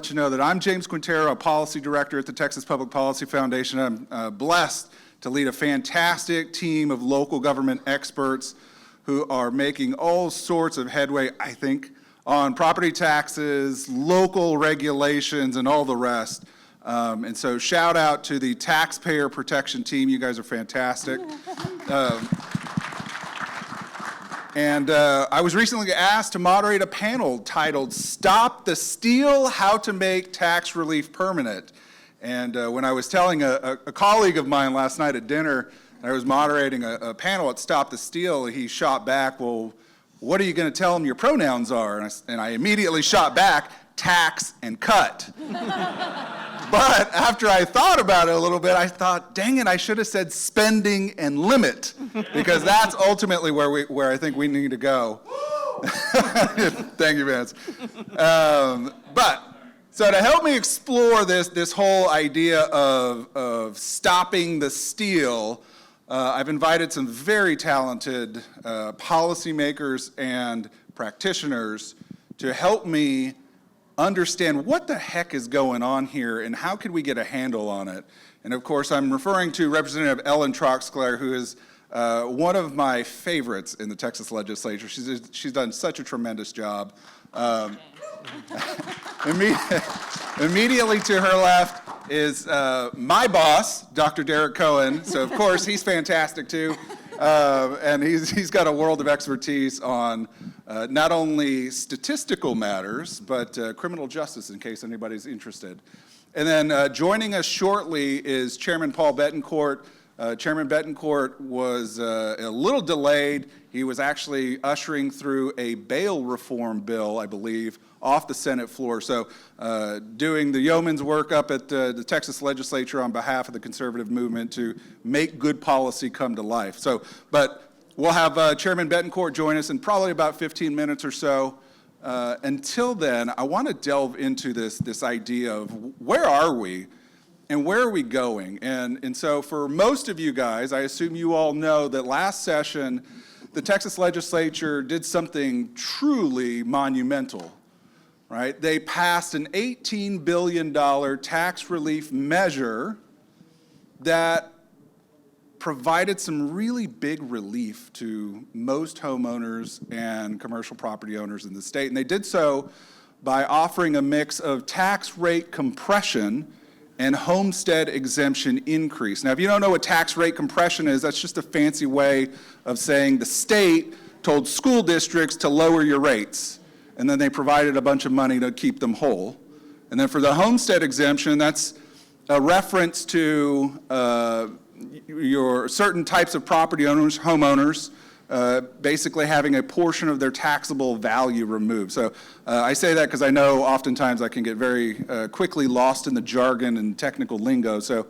let you know that I'm James Quintero, a policy director at the Texas Public Policy Foundation. I'm blessed to lead a fantastic team of local government experts who are making all sorts of headway, I think, on property taxes, local regulations, and all the rest. And so shout out to the taxpayer protection team. You guys are fantastic. I was recently asked to moderate a panel titled "Stop the Steal: How to Make Tax Relief Permanent." And when I was telling a colleague of mine last night at dinner, I was moderating a panel at Stop the Steal, he shot back, "Well, what are you going to tell them your pronouns are?" And I immediately shot back, "Tax and cut." But after I thought about it a little bit, I thought, dang it, I should have said spending and limit, because that's ultimately where I think we need to go. Thank you, Vance. So to help me explore this whole idea of stopping the steal, I've invited some very talented policymakers and practitioners to help me understand what the heck is going on here and how could we get a handle on it. And of course, I'm referring to Representative Ellen Troxclair, who is one of my favorites in the Texas legislature. She's done such a tremendous job. Immediately to her left is my boss, Dr. Derek Cohen. So of course, he's fantastic too. And he's got a world of expertise on not only statistical matters, but criminal justice, in case anybody's interested. And then joining us shortly is Chairman Paul Betancourt. Chairman Betancourt was a little delayed. He was actually ushering through a bail reform bill, I believe, off the Senate floor. So doing the yeoman's work up at the Texas legislature on behalf of the conservative movement to make good policy come to life. But we'll have Chairman Betancourt join us in probably about 15 minutes or so. Until then, I want to delve into this idea of where are we and where are we going? And so for most of you guys, I assume you all know that last session, the Texas legislature did something truly monumental, right? They passed an $18 billion tax relief measure that provided some really big relief to most homeowners and commercial property owners in the state. And they did so by offering a mix of tax rate compression and homestead exemption increase. Now, if you don't know what tax rate compression is, that's just a fancy way of saying the state told school districts to lower your rates, and then they provided a bunch of money to keep them whole. And then for the homestead exemption, that's a reference to your certain types of property owners, homeowners, basically having a portion of their taxable value removed. So I say that because I know oftentimes I can get very quickly lost in the jargon and technical lingo. So,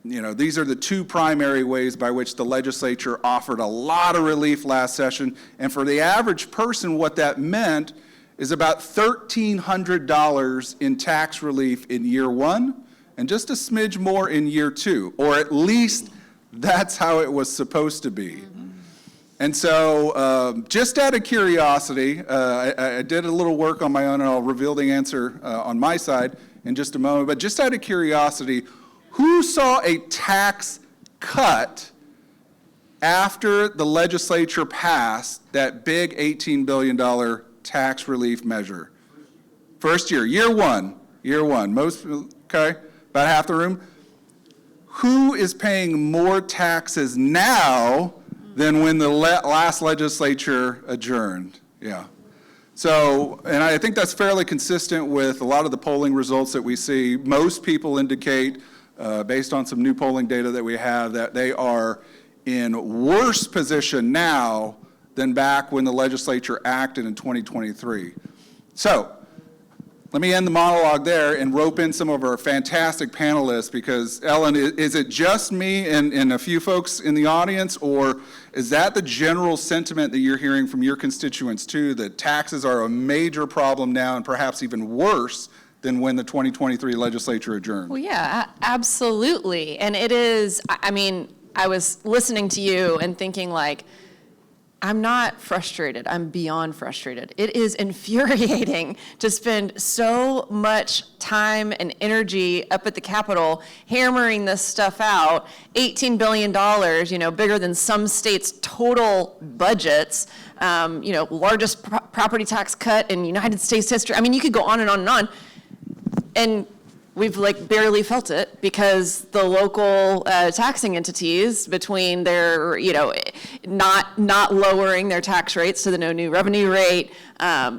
these are the two primary ways by which the legislature offered a lot of relief last session. And for the average person, what that meant is about $1,300 in tax relief in year one, and just a smidge more in year two, or at least that's how it was supposed to be. And so just out of curiosity, I did a little work on my own, and I'll reveal the answer on my side in just a moment, but just out of curiosity, who saw a tax cut after the legislature passed that big $18 billion tax relief measure? First year, year one, most, okay, about half the room. Who is paying more taxes now than when the last legislature adjourned? Yeah. So, and I think that's fairly consistent with a lot of the polling results that we see. Most people indicate, based on some new polling data that we have, that they are in worse position now than back when the legislature acted in 2023. So, let me end the monologue there and rope in some of our fantastic panelists, because, Ellen, is it just me and a few folks in the audience, or is that the general sentiment that you're hearing from your constituents too, that taxes are a major problem now and perhaps even worse than when the 2023 legislature adjourned? Well, yeah, absolutely. And it is, I mean, I was listening to you and thinking, like, I'm not frustrated. I'm beyond frustrated. It is infuriating to spend so much time and energy up at the Capitol hammering this stuff out. $18 billion, bigger than some states' total budgets. Largest property tax cut in United States history. I mean, you could go on and on and on. And we've barely felt it because the local taxing entities, between their, not lowering their tax rates to the no new revenue rate,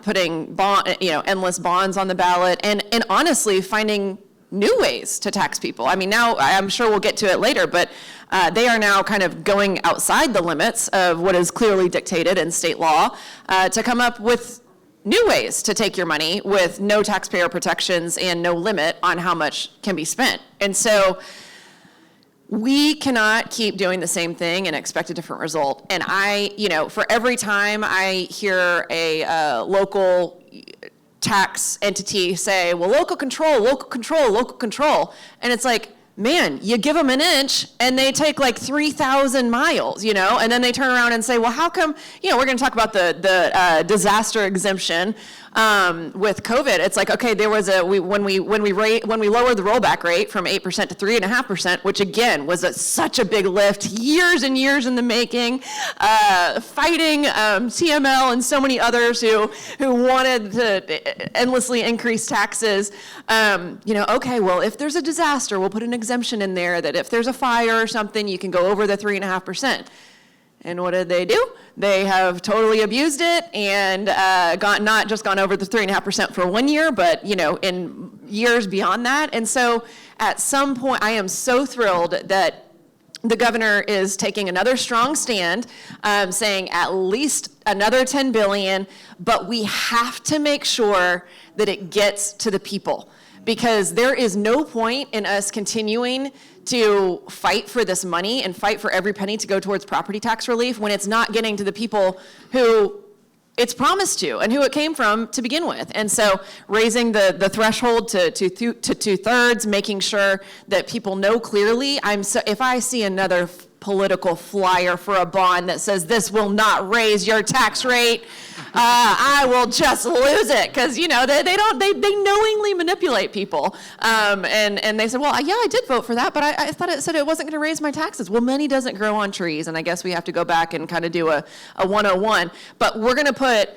putting endless bonds on the ballot, and honestly finding new ways to tax people. I mean, now I'm sure we'll get to it later, but they are now kind of going outside the limits of what is clearly dictated in state law to come up with new ways to take your money with no taxpayer protections and no limit on how much can be spent. And so we cannot keep doing the same thing and expect a different result. And for every time I hear a local tax entity say, well, local control, local control, local control, and it's like, man, you give them an inch and they take 3,000 miles, and then they turn around and say, well, how come, we're going to talk about the disaster exemption with COVID. It's like, okay, there was when we lowered the rollback rate from 8% to 3.5%, which again was such a big lift, years and years in the making, fighting TML and so many others who wanted to endlessly increase taxes. Okay, well, if there's a disaster, we'll put an exemption in there that if there's a fire or something, you can go over the 3.5%. And what did they do? They have totally abused it and not just gone over the 3.5% for 1 year, but in years beyond that. And so at some point, I am so thrilled that the governor is taking another strong stand, saying at least another $10 billion, but we have to make sure that it gets to the people, because there is no point in us continuing to fight for this money and fight for every penny to go towards property tax relief when it's not getting to the people who it's promised to and who it came from to begin with. And so raising the threshold to 2/3, making sure that people know clearly. If I see another political flyer for a bond that says this will not raise your tax rate, I will just lose it, because they knowingly manipulate people. And they said, well, yeah, I did vote for that, but I thought it said it wasn't going to raise my taxes. Well, money doesn't grow on trees, and I guess we have to go back and kind of do a 101. But we're going to put,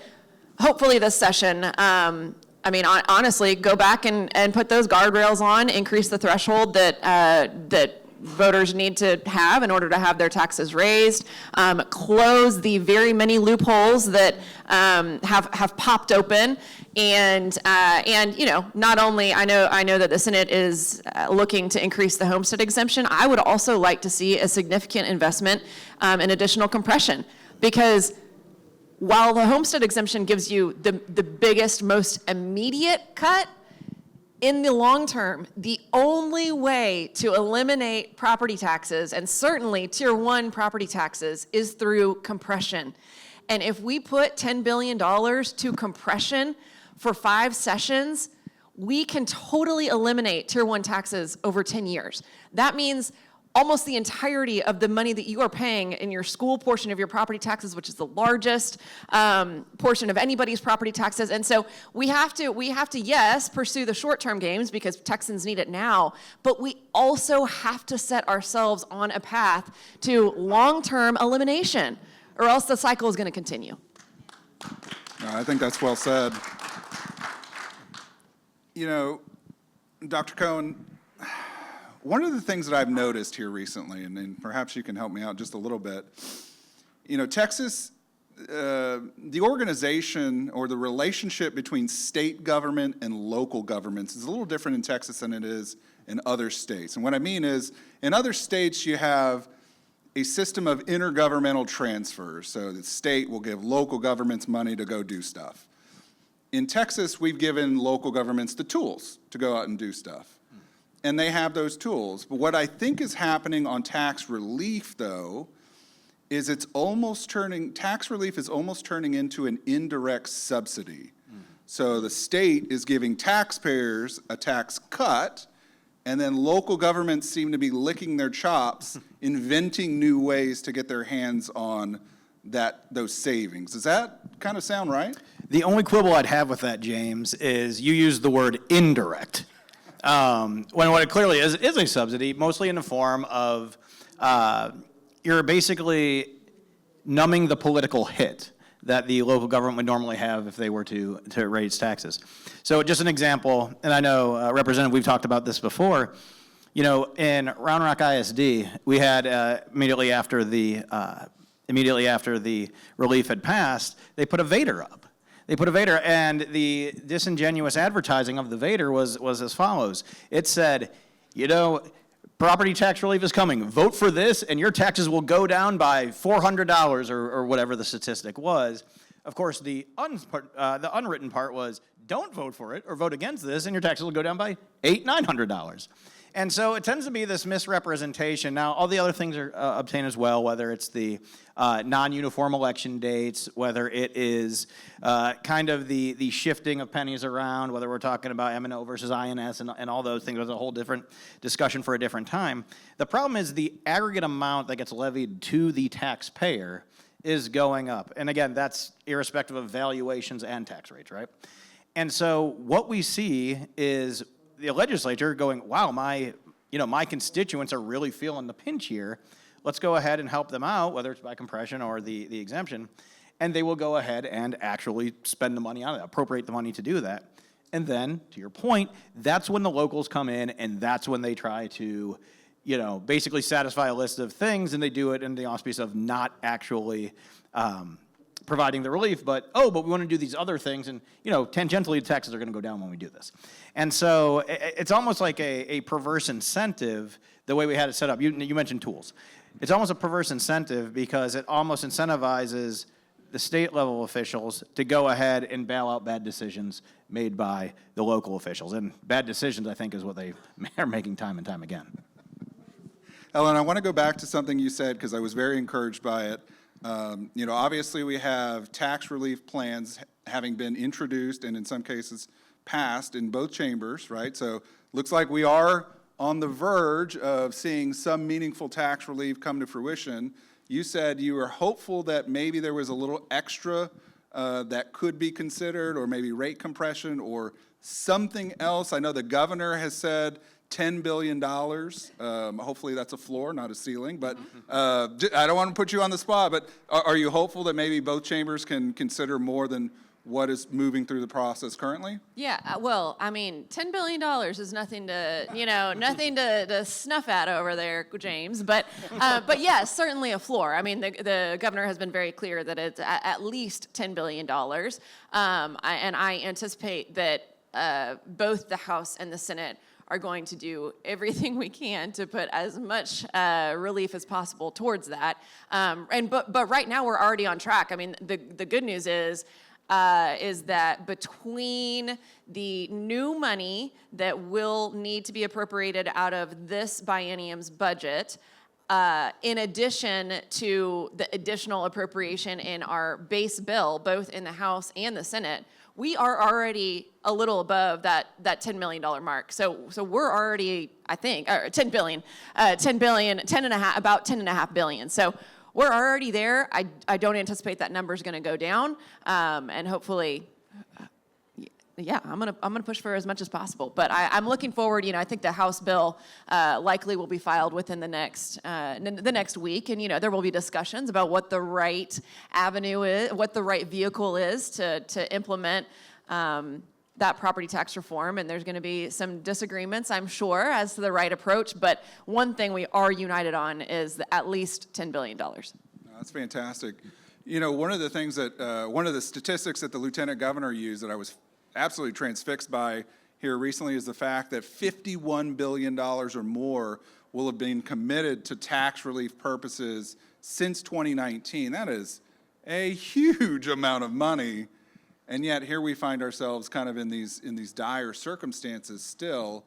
hopefully this session, honestly, go back and put those guardrails on, increase the threshold that voters need to have in order to have their taxes raised, close the very many loopholes that have popped open, and not only I know that the Senate is looking to increase the homestead exemption. I would also like to see a significant investment in additional compression, because while the homestead exemption gives you the biggest, most immediate cut, in the long term, the only way to eliminate property taxes, and certainly Tier 1 property taxes, is through compression. And if we put $10 billion to compression for 5 sessions, we can totally eliminate Tier 1 taxes over 10 years. That means almost the entirety of the money that you are paying in your school portion of your property taxes, which is the largest portion of anybody's property taxes. And so we have to, yes, pursue the short-term gains because Texans need it now, but we also have to set ourselves on a path to long-term elimination, or else the cycle is going to continue. I think that's well said. Dr. Cohen, one of the things that I've noticed here recently, and perhaps you can help me out just a little bit, Texas, the organization or the relationship between state government and local governments is a little different in Texas than it is in other states. And what I mean is, in other states you have a system of intergovernmental transfers, so the state will give local governments money to go do stuff. In Texas, we've given local governments the tools to go out and do stuff. And they have those tools. But what I think is happening on tax relief, though, is tax relief is almost turning into an indirect subsidy. So the state is giving taxpayers a tax cut, and then local governments seem to be licking their chops, inventing new ways to get their hands on those savings. Does that kind of sound right? The only quibble I'd have with that, James, is you used the word indirect. When what it clearly is a subsidy, mostly in the form of you're basically numbing the political hit that the local government would normally have if they were to raise taxes. So just an example, and I know, Representative, we've talked about this before. In Round Rock ISD, we had immediately after the relief had passed, they put a Vader up. And the disingenuous advertising of the Vader was as follows. It said, property tax relief is coming. Vote for this, and your taxes will go down by $400 or whatever the statistic was. Of course, the unwritten part was, don't vote for it or vote against this, and your taxes will go down by $900. And so it tends to be this misrepresentation. Now, all the other things are obtained as well, whether it's the non-uniform election dates, whether it is kind of the shifting of pennies around, whether we're talking about M&O versus INS and all those things. There's a whole different discussion for a different time. The problem is the aggregate amount that gets levied to the taxpayer is going up. And again, that's irrespective of valuations and tax rates, right? And so what we see is the legislature going, wow, my constituents are really feeling the pinch here. Let's go ahead and help them out, whether it's by compression or the exemption. And they will go ahead and actually spend the money on it, appropriate the money to do that. And then, to your point, that's when the locals come in, and that's when they try to, basically satisfy a list of things, and they do it in the auspice of not actually providing the relief, but we want to do these other things, and tangentially the taxes are going to go down when we do this. And so it's almost like a perverse incentive the way we had it set up. You mentioned tools. It's almost a perverse incentive because it almost incentivizes the state level officials to go ahead and bail out bad decisions made by the local officials. And bad decisions, I think, is what they are making time and time again. Ellen, I want to go back to something you said because I was very encouraged by it. Obviously we have tax relief plans having been introduced and in some cases passed in both chambers, right? So looks like we are on the verge of seeing some meaningful tax relief come to fruition. You said you were hopeful that maybe there was a little extra that could be considered, or maybe rate compression or something else. I know the governor has said $10 billion. Hopefully that's a floor, not a ceiling. But I don't want to put you on the spot, but are you hopeful that maybe both chambers can consider more than what is moving through the process currently? Yeah, well, I mean, $10 billion is nothing to, nothing to snuff at over there, James. But yes, certainly a floor. I mean, the governor has been very clear that it's at least $10 billion. And I anticipate that both the House and the Senate are going to do everything we can to put as much relief as possible towards that. But right now we're already on track. I mean, the good news is that between the new money that will need to be appropriated out of this biennium's budget, in addition to the additional appropriation in our base bill, both in the House and the Senate, we are already a little above that $10 million mark. So we're already, I think, or $10 billion, about $10.5 billion. So we're already there. I don't anticipate that number is going to go down, and hopefully, I'm gonna push for as much as possible. But I'm looking forward. I think the House bill likely will be filed within the next week, and there will be discussions about what the right avenue is, what the right vehicle is to implement that property tax reform. And there's going to be some disagreements, I'm sure, as to the right approach. But one thing we are united on is at least $10 billion. That's fantastic. One of the things that one of the statistics that the lieutenant governor used that I was absolutely transfixed by here recently is the fact that $51 billion or more will have been committed to tax relief purposes since 2019. That is a huge amount of money, and yet here we find ourselves kind of in these dire circumstances still.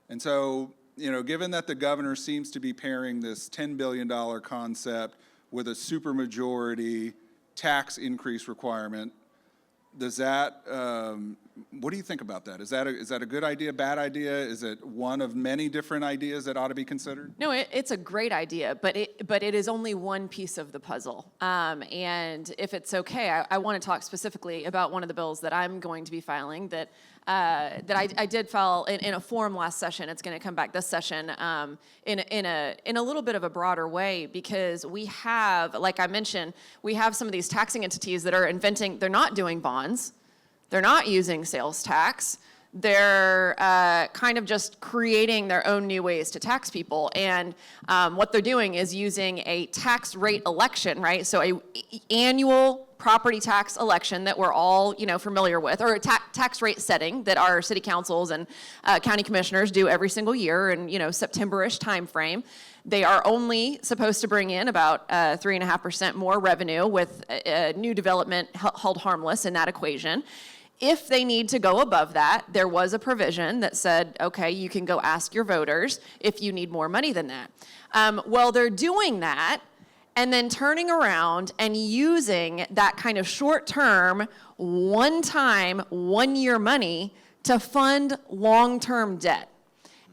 And so, given that the governor seems to be pairing this $10 billion concept with a supermajority tax increase requirement, does that What do you think about that? Is that a good idea, bad idea? Is it one of many different ideas that ought to be considered? No, it's a great idea, but it is only one piece of the puzzle. And if it's okay, I want to talk specifically about one of the bills that I'm going to be filing that I did file in a form last session. It's going to come back this session in a little bit of a broader way, because we have, like I mentioned, we have some of these taxing entities that are inventing. They're not doing bonds. They're not using sales tax. They're kind of just creating their own new ways to tax people. And what they're doing is using a tax rate election, right? So a annual property tax election that we're all, familiar with, or a tax rate setting that our city councils and county commissioners do every single year in, September-ish timeframe. They are only supposed to bring in about 3.5% more revenue with new development held harmless in that equation. If they need to go above that, there was a provision that said, okay, you can go ask your voters if you need more money than that. Well, they're doing that and then turning around and using that kind of short-term, one-time, one-year money to fund long-term debt.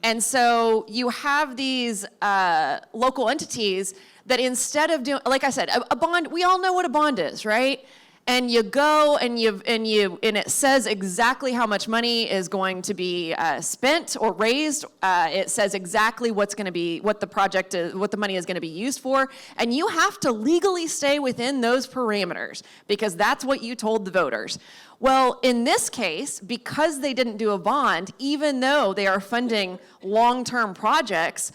And so you have these local entities that instead of doing, like I said, a bond, we all know what a bond is, right? And you go and it says exactly how much money is going to be spent or raised. It says exactly what the money is going to be used for, and you have to legally stay within those parameters because that's what you told the voters. Well, in this case, because they didn't do a bond, even though they are funding long-term projects,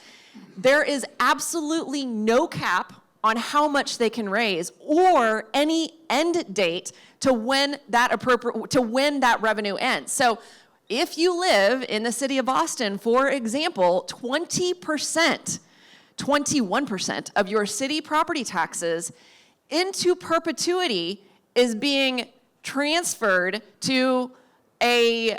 there is absolutely no cap on how much they can raise or any end date to when that revenue ends. So if you live in the city of Boston, for example, 21% of your city property taxes into perpetuity is being transferred to a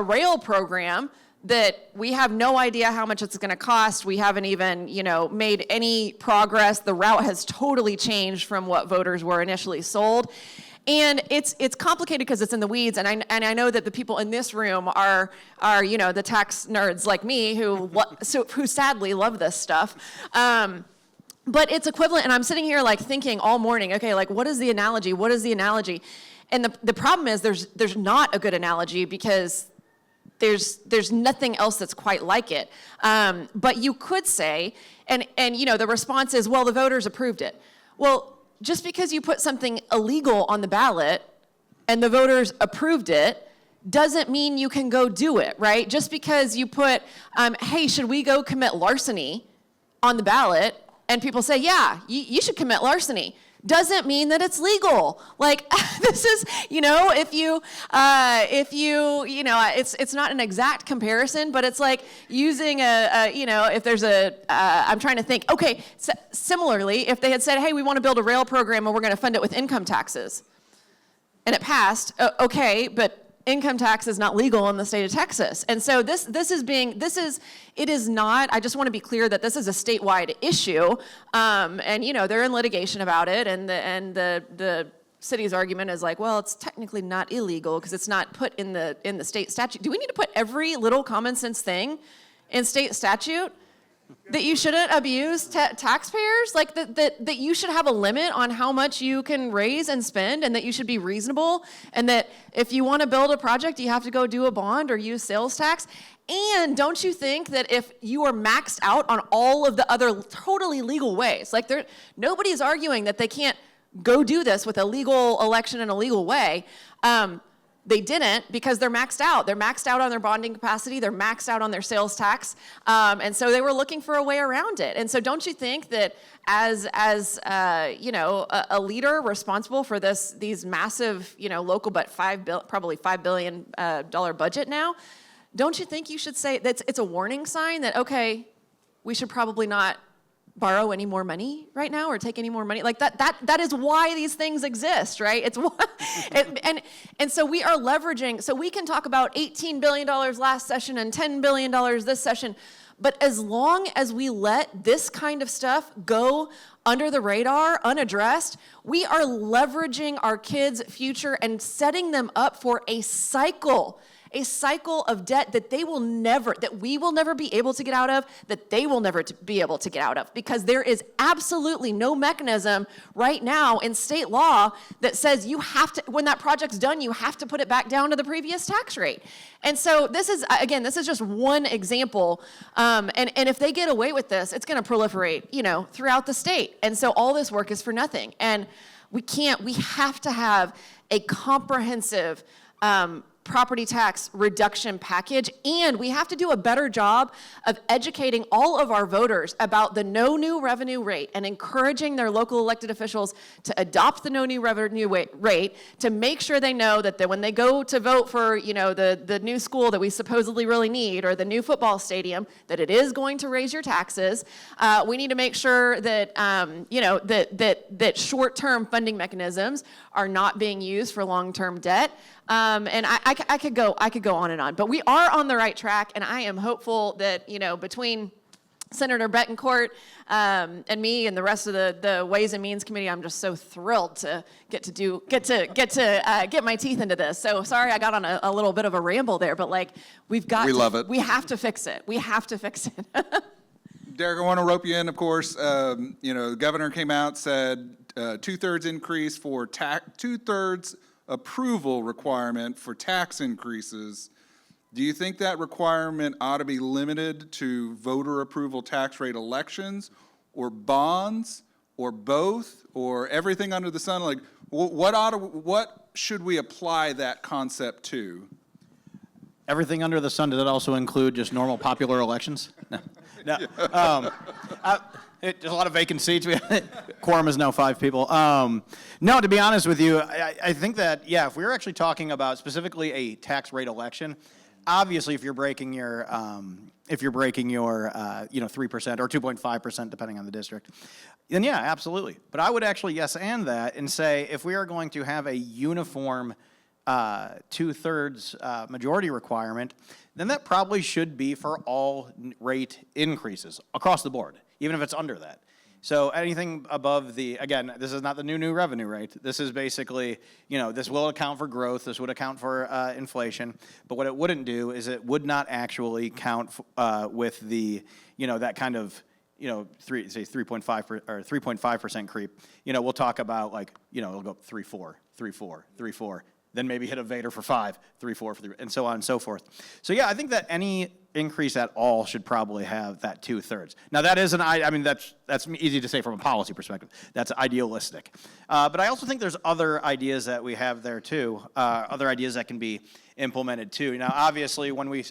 rail program that we have no idea how much it's going to cost. We haven't even, made any progress. The route has totally changed from what voters were initially sold. And it's complicated because it's in the weeds, and I know that the people in this room are the tax nerds like me who sadly love this stuff. But it's equivalent, and I'm sitting here thinking all morning, okay, what is the analogy? What is the analogy? And the problem is there's not a good analogy because there's nothing else that's quite like it. But you could say, and the response is, well, the voters approved it. Well, just because you put something illegal on the ballot and the voters approved it doesn't mean you can go do it, right? Just because you put, hey, should we go commit larceny on the ballot, and people say, yeah, you should commit larceny, doesn't mean that it's legal. This is, it's not an exact comparison, but it's like using if there's I'm trying to think, okay, similarly, if they had said, hey, we want to build a rail program and we're going to fund it with income taxes, and it passed, okay, but income tax is not legal in the state of Texas. And so it is not, I just want to be clear that this is a statewide issue. And they're in litigation about it, and the city's argument is well, it's technically not illegal because it's not put in the state statute. Do we need to put every little common sense thing in state statute? That you shouldn't abuse taxpayers? That you should have a limit on how much you can raise and spend, and that you should be reasonable, and that if you want to build a project, you have to go do a bond or use sales tax? And don't you think that if you are maxed out on all of the other totally legal ways, nobody's arguing that they can't go do this with a legal election in a legal way, they didn't because they're maxed out. They're maxed out on their bonding capacity. They're maxed out on their sales tax. And so they were looking for a way around it. And so don't you think that as a leader responsible for these massive, local, but probably $5 billion budget now, don't you think you should say that it's a warning sign that, okay, we should probably not borrow any more money right now or take any more money? That is why these things exist, right? It's why, and so we are leveraging, so we can talk about $18 billion last session and $10 billion this session, But as long as we let this kind of stuff go under the radar, unaddressed, we are leveraging our kids' future and setting them up for a cycle of debt that we will never be able to get out of, that they will never be able to get out of, because there is absolutely no mechanism right now in state law that says you have to, when that project's done, you have to put it back down to the previous tax rate. And so this is just one example. And if they get away with this, it's going to proliferate, throughout the state. And so all this work is for nothing. And we have to have a comprehensive property tax reduction package, and we have to do a better job of educating all of our voters about the no new revenue rate and encouraging their local elected officials to adopt the no new revenue rate, to make sure they know that when they go to vote for the new school that we supposedly really need, or the new football stadium, that it is going to raise your taxes. We need to make sure that that short-term funding mechanisms are not being used for long-term debt. And I could go on and on, but we are on the right track, and I am hopeful that between Senator Betancourt and me and the rest of the Ways and Means Committee, I'm just so thrilled to get my teeth into this. So sorry I got on a little bit of a ramble there, but we love it. We have to fix it. We have to fix it. Derek, I want to rope you in, of course. The governor came out, said 2/3 increase for two-thirds approval requirement for tax increases. Do you think that requirement ought to be limited to voter approval tax rate elections, or bonds, or both, or everything under the sun? What should we apply that concept to? Everything under the sun, does it also include just normal popular elections? No. There's a lot of vacant seats. Quorum is now 5 people. No, to be honest with you, I think that, if we were actually talking about specifically a tax rate election, obviously if you're breaking your 3% or 2.5%, depending on the district, then absolutely. But I would actually and that and say, if we are going to have a uniform 2/3 majority requirement, then that probably should be for all rate increases across the board, even if it's under that. So anything above again, this is not the new revenue rate. This is basically, this will account for growth. This would account for inflation. But what it wouldn't do is it would not actually count with the, that kind of, 3.5 or 3.5% creep. We'll talk about it'll go 3.4, 3.4, 3.4. Then maybe hit a Vader for 5, 3, 4, 3, and so on and so forth. So I think that any increase at all should probably have that 2/3. Now that is that's easy to say from a policy perspective. That's idealistic. But I also think there's other ideas that we have there too, other ideas that can be implemented too. Now obviously when we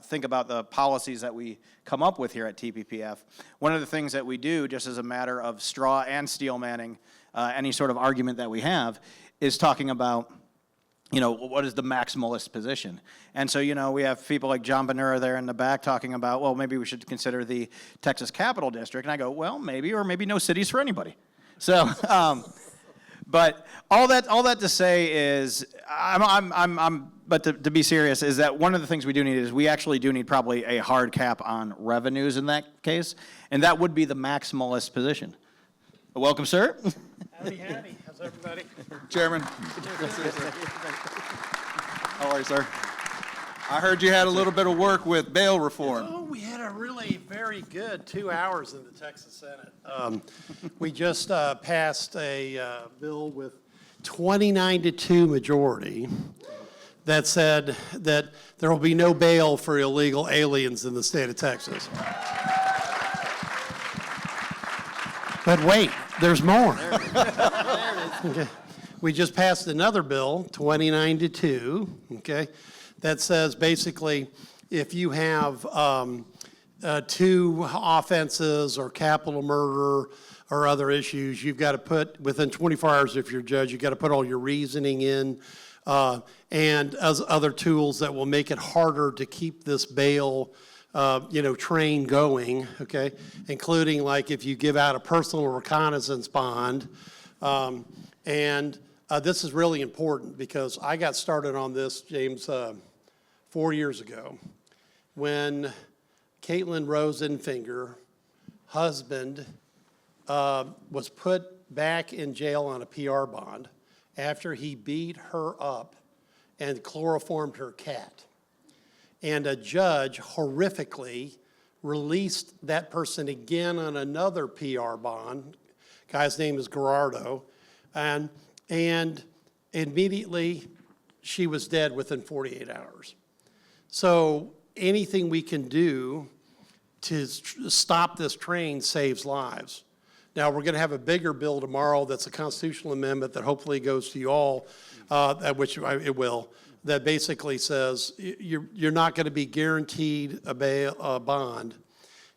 think about the policies that we come up with here at TPPF, one of the things that we do, just as a matter of straw and steel manning any sort of argument that we have, is talking about what is the maximalist position? And so, we have people like John Benura there in the back talking about, well, maybe we should consider the Texas Capital District. And I go, well, maybe, or maybe no cities for anybody. So, but all that to say is, but to be serious, is that one of the things we do need is we actually do need probably a hard cap on revenues in that case. And that would be the maximalist position. Welcome, sir. Howdy. How's everybody? Chairman. How are you, sir? I heard you had a little bit of work with bail reform. Oh, we had a really very good 2 hours in the Texas Senate. We just passed a bill with 29-2 majority that said that there will be no bail for illegal aliens in the state of Texas. But wait, there's more. Okay. We just passed another bill, 29-2, okay, that says basically if you have 2 offenses or capital murder or other issues, you've got to put, within 24 hours if you're a judge, you've got to put all your reasoning in and as other tools that will make it harder to keep this bail train going, okay, including if you give out a personal reconnaissance bond. This is really important because I got started on this, James, 4 years ago when Caitlin Rosenfinger, husband, was put back in jail on a PR bond after he beat her up and chloroformed her cat. And a judge horrifically released that person again on another PR bond. Guy's name is Gerardo. And immediately she was dead within 48 hours. So anything we can do to stop this train saves lives. Now, we're going to have a bigger bill tomorrow that's a constitutional amendment that hopefully goes to you all, which it will, that basically says you're not going to be guaranteed a bond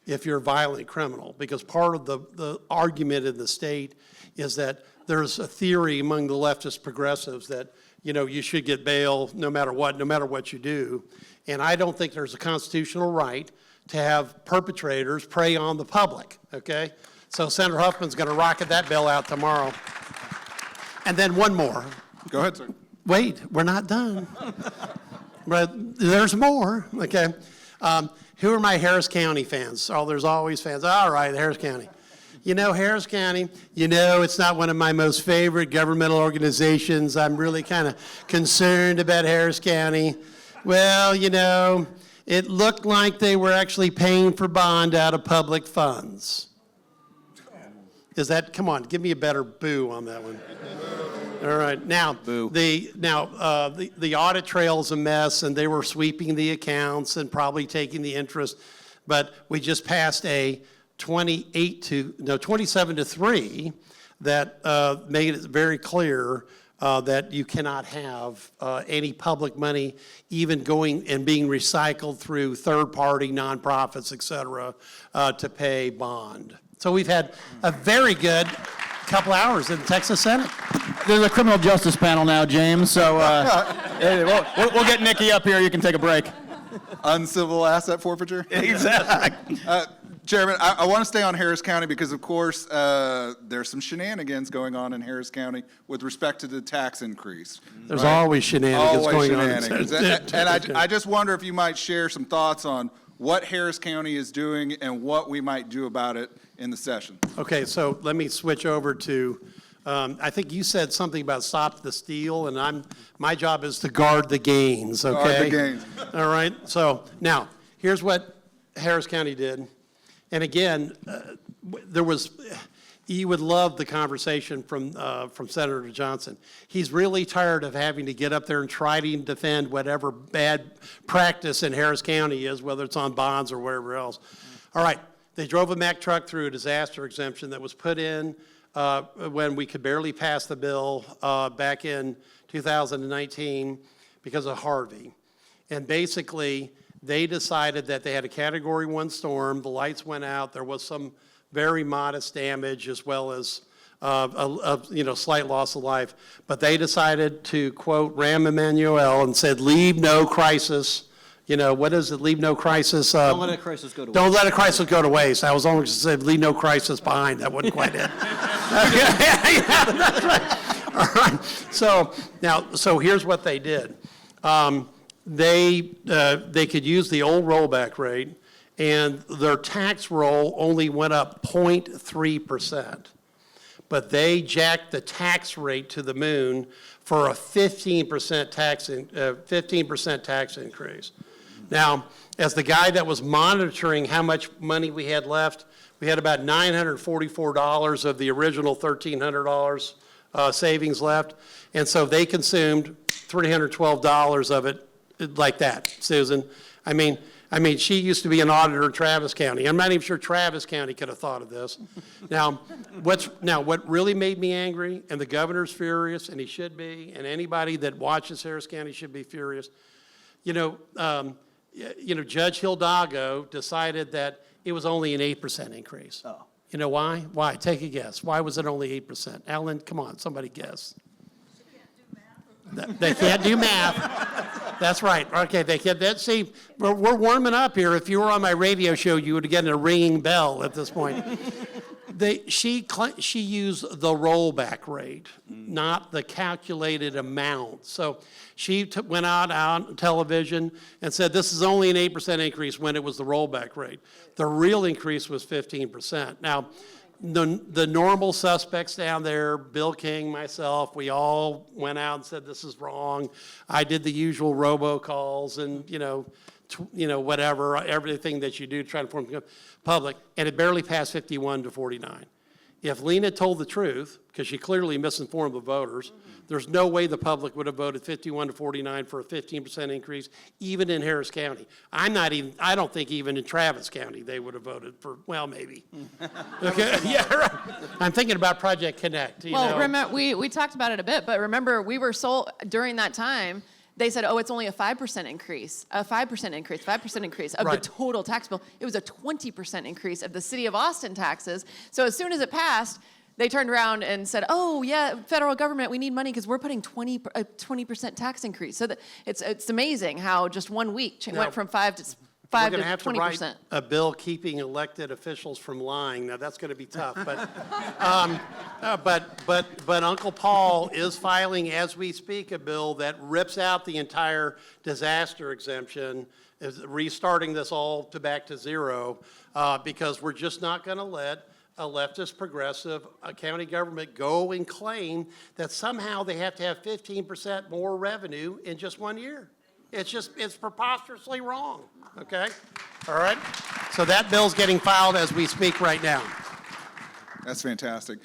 if you're a violent criminal, because part of the argument in the state is that there's a theory among the leftist progressives that, you know, you should get bail no matter what you do. And I don't think there's a constitutional right to have perpetrators prey on the public, okay? So Senator Huffman's going to rocket that bill out tomorrow. And then one more. Go ahead, sir. Wait, we're not done. But there's more, okay? Who are my Harris County fans? Oh, there's always fans. All right, Harris County. You know, Harris County, you know, it's not one of my most favorite governmental organizations. I'm really kind of concerned about Harris County. Well, you know, it looked like they were actually paying for bond out of public funds. Is that, come on, give me a better boo on that one. All right, now, the audit trail's a mess, and they were sweeping the accounts and probably taking the interest, but we just passed a 27-3 that made it very clear that you cannot have any public money even going and being recycled through third-party nonprofits, et cetera, to pay bond. So we've had a very good couple hours in the Texas Senate. There's a criminal justice panel now, James, so we'll get Nikki up here. You can take a break. Uncivil asset forfeiture? Exactly. Chairman, I want to stay on Harris County because, of course, there's some shenanigans going on in Harris County with respect to the tax increase. There's always shenanigans going on. And I just wonder if you might share some thoughts on what Harris County is doing and what we might do about it in the session. Okay, so let me switch over to, I think you said something about stop the steal, and my job is to guard the gains, okay? Guard the gains. All right, so now, here's what Harris County did. And again, you would love the conversation from Senator Johnson. He's really tired of having to get up there and try to defend whatever bad practice in Harris County is, whether it's on bonds or wherever else. All right, they drove a Mack truck through a disaster exemption that was put in when we could barely pass the bill back in 2019 because of Harvey. And basically, they decided that they had a Category 1 storm, the lights went out, there was some very modest damage as well as slight loss of life. But they decided to, quote, Rahm Emanuel and said, leave no crisis. You know, what is it, leave no crisis? Don't let a crisis go to waste. Don't let a crisis go to waste. I was almost said, leave no crisis behind. That wasn't quite it. Yeah, that's right. All right. So here's what they did. They could use the old rollback rate, and their tax roll only went up 0.3%. But they jacked the tax rate to the moon for a 15% tax increase. Now, as the guy that was monitoring how much money we had left, we had about $944 of the original $1,300 savings left, and so they consumed $312 of it like that, Susan. I mean, she used to be an auditor in Travis County. I'm not even sure Travis County could have thought of this. Now, what really made me angry, and the governor's furious, and he should be, and anybody that watches Harris County should be furious. Judge Hidalgo decided that it was only an 8% increase. Oh. You know why? Why? Take a guess. Why was it only 8%? Alan, come on, somebody guess. They can't do math. That's right. Okay, they get that. See, we're warming up here. If you were on my radio show, you would get a ringing bell at this point. She used the rollback rate, not the calculated amount. So she went out on television and said this is only an 8% increase when it was the rollback rate. The real increase was 15%. Now, the normal suspects down there, Bill King, myself, we all went out and said this is wrong. I did the usual robocalls and, whatever, everything that you do to try to inform the public, and it barely passed 51 to 49. If Lena told the truth, because she clearly misinformed the voters, there's no way the public would have voted 51 to 49 for a 15% increase, even in Harris County. I don't think even in Travis County they would have voted for, well, maybe. Okay, yeah, right. I'm thinking about Project Connect, Well, remember, we talked about it a bit, but remember, we were sold, during that time, they said, oh, it's only a 5% increase, of the total tax bill. It was a 20% increase of the city of Austin taxes. So as soon as it passed, they turned around and said, oh, yeah, federal government, we need money because we're putting a 20% tax increase. So it's amazing how just 1 week went from 5 to 20%. We're going to have to write a bill keeping elected officials from lying. Now, that's going to be tough. But Uncle Paul is filing, as we speak, a bill that rips out the entire disaster exemption, is restarting this all back to zero, because we're just not going to let a leftist progressive county government go and claim that somehow they have to have 15% more revenue in just 1 year. It's preposterously wrong, okay? All right? So that bill's getting filed as we speak right now. That's fantastic.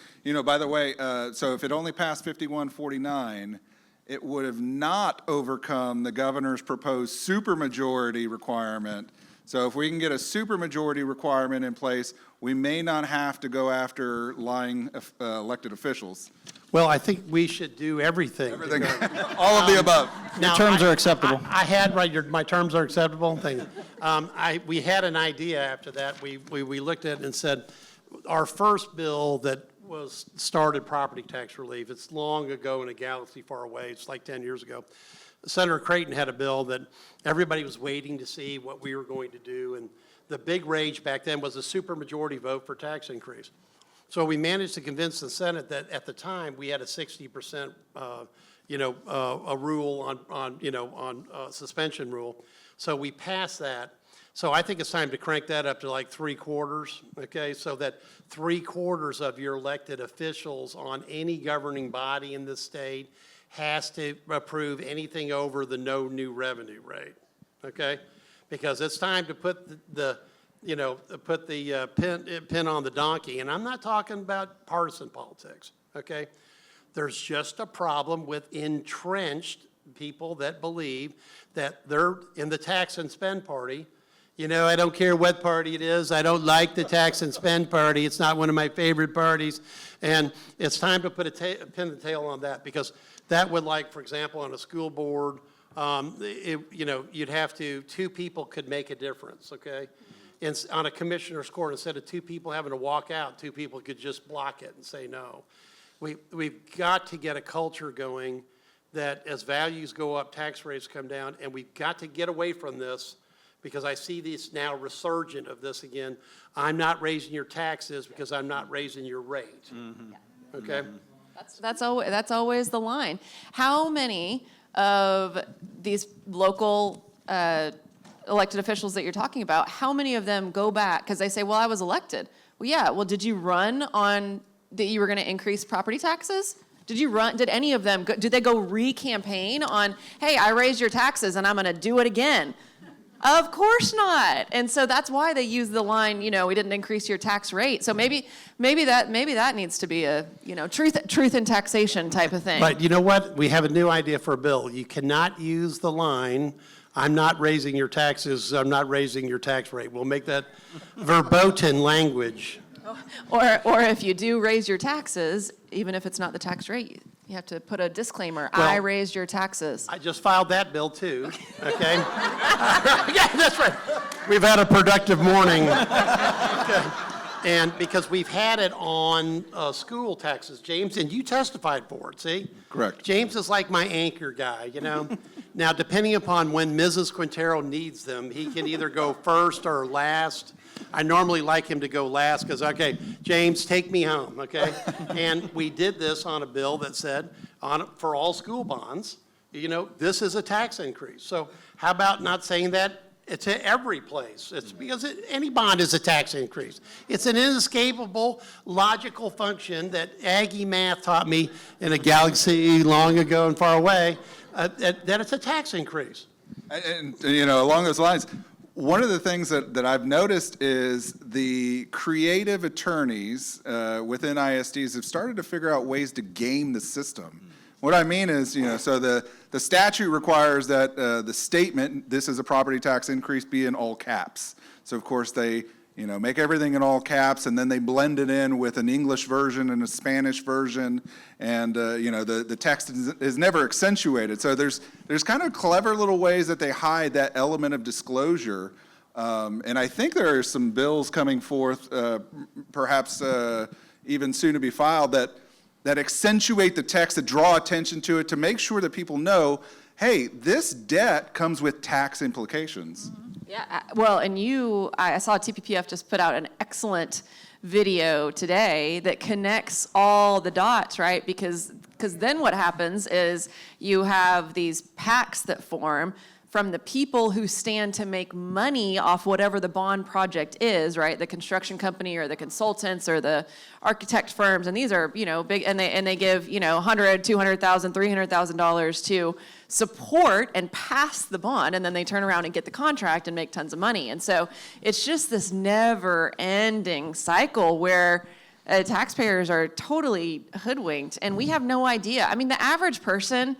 By the way, so if it only passed 51-49, it would have not overcome the governor's proposed supermajority requirement. So if we can get a supermajority requirement in place, we may not have to go after lying elected officials. Well, I think we should do everything. Everything, all of the above. Your terms are acceptable. I had, my terms are acceptable? Thank you. We had an idea after that. We looked at it and said, our first bill that was started property tax relief, it's long ago in a galaxy far away, it's like 10 years ago. Senator Creighton had a bill that everybody was waiting to see what we were going to do, and the big rage back then was a supermajority vote for tax increase. So we managed to convince the Senate that at the time we had a 60% a rule on suspension rule. So we passed that. So I think it's time to crank that up to like 3/4, okay? So that 3/4 of your elected officials on any governing body in this state has to approve anything over the no new revenue rate, okay? Because it's time to put the pin on the donkey. And I'm not talking about partisan politics, okay? There's just a problem with entrenched people that believe that they're in the tax and spend party. I don't care what party it is. I don't like the tax and spend party. It's not one of my favorite parties. And it's time to put a pin in the tail on that, because that would, like, for example, on a school board, you'd have to, 2 people could make a difference, okay? On a commissioner's court, instead of 2 people having to walk out, 2 people could just block it and say no. We've got to get a culture going that as values go up, tax rates come down, and we've got to get away from this, because I see this now resurgent of this again. I'm not raising your taxes because I'm not raising your rate, okay? That's always the line. How many of these local elected officials that you're talking about, how many of them go back, because they say, well, I was elected. Well, yeah, well, did you run on that you were going to increase property taxes? Did any of them, did they go re-campaign on, hey, I raised your taxes and I'm going to do it again? Of course not. And so that's why they use the line, we didn't increase your tax rate. So maybe that needs to be a, truth in taxation type of thing. But you know what? We have a new idea for a bill. You cannot use the line, I'm not raising your taxes, I'm not raising your tax rate. We'll make that verboten language. Or if you do raise your taxes, even if it's not the tax rate, you have to put a disclaimer, Well, I raised your taxes. I just filed that bill too, okay? Yeah, that's right. We've had a productive morning. Okay. And because we've had it on school taxes, James, and you testified for it, see? Correct. James is like my anchor guy, you know? Now, depending upon when Mrs. Quintero needs them, he can either go first or last. I normally like him to go last because, okay, James, take me home, okay? And we did this on a bill that said, for all school bonds, you know, this is a tax increase. So how about not saying that to every place? It's because any bond is a tax increase. It's an inescapable, logical function that Aggie math taught me in a galaxy long ago and far away, that it's a tax increase. And, you know, along those lines, one of the things that I've noticed is the creative attorneys within ISDs have started to figure out ways to game the system. What I mean is, you know, so the statute requires that the statement, this is a property tax increase, be in all caps. So of course they, you know, make everything in all caps, and then they blend it in with an English version and a Spanish version, and you know, the text is never accentuated. So there's kind of clever little ways that they hide that element of disclosure. And I think there are some bills coming forth, perhaps even soon to be filed, that accentuate the text, that draw attention to it, to make sure that people know, hey, this debt comes with tax implications. Yeah, well, and I saw TPPF just put out an excellent video today that connects all the dots, right? Because then what happens is you have these PACs that form from the people who stand to make money off whatever the bond project is, right? The construction company or the consultants or the architect firms, and these are, you know, big, and they give, you know, $100,000, $200,000, $300,000 to support and pass the bond, and then they turn around and get the contract and make tons of money. And so it's just this never-ending cycle where taxpayers are totally hoodwinked, and we have no idea. I mean, the average person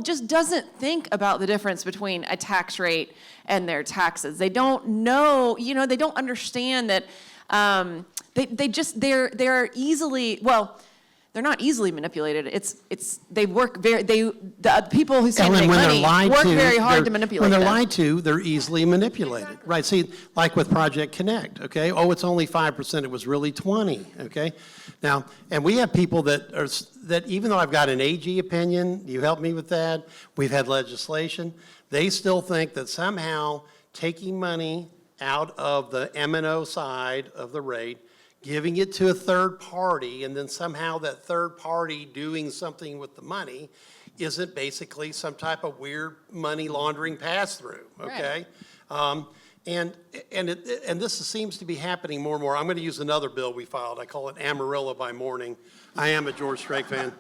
just doesn't think about the difference between a tax rate and their taxes. They don't know, you know, they don't understand that they're easily, well, they're not easily manipulated. The people who stand to make money work very hard to manipulate When they're them. lied to, they're easily manipulated. Right, see, like with Project Connect, okay? Oh, it's only 5%, it was really 20, okay? Now, and we have people that even though I've got an AG opinion, you help me with that, we've had legislation, they still think that somehow taking money out of the M&O side of the rate, giving it to a third party, and then somehow that third party doing something with the money isn't basically some type of weird money laundering pass-through, okay? Right. And this seems to be happening more and more. I'm going to use another bill we filed. I call it Amarillo by morning. I am a George Strait fan.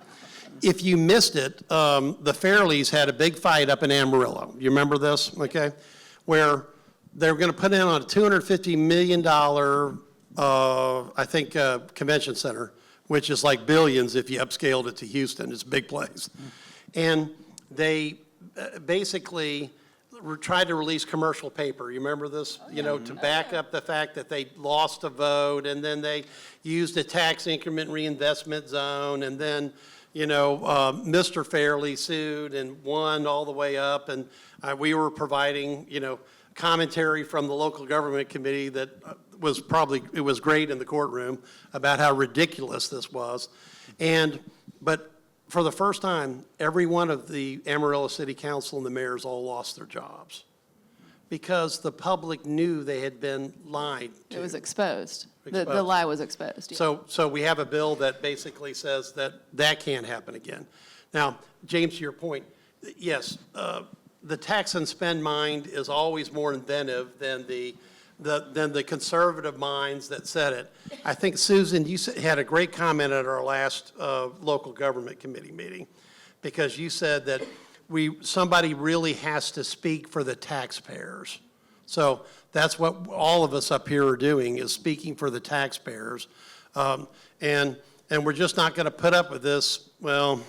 If you missed it, the Fairleys had a big fight up in Amarillo. You remember this, okay? Where they were going to put in on a $250 million I think convention center, which is like billions if you upscaled it to Houston. It's a big place. And they basically tried to release commercial paper. You remember this? You know, to back up the fact that they lost a vote, and then they used a tax increment reinvestment zone, and then, you know, Mr. Fairley sued and won all the way up, and we were providing, you know, commentary from the local government committee that it was great in the courtroom about how ridiculous this was. But for the first time, every one of the Amarillo City Council and the mayors all lost their jobs because the public knew they had been lied to. It was exposed. The lie was exposed. Yeah. So we have a bill that basically says that can't happen again. Now, James, to your point, yes, the tax and spend mind is always more inventive than the conservative minds that said it. I think, Susan, you had a great comment at our last local government committee meeting, because you said that somebody really has to speak for the taxpayers. So that's what all of us up here are doing, is speaking for the taxpayers. And we're just not going to put up with this. Well,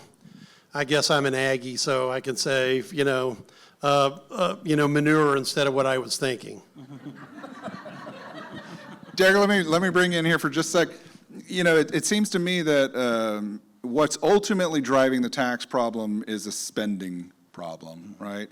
I guess I'm an Aggie, so I can say, manure instead of what I was thinking. Derek, let me bring you in here for just a sec. You know, it seems to me that what's ultimately driving the tax problem is a spending problem, right?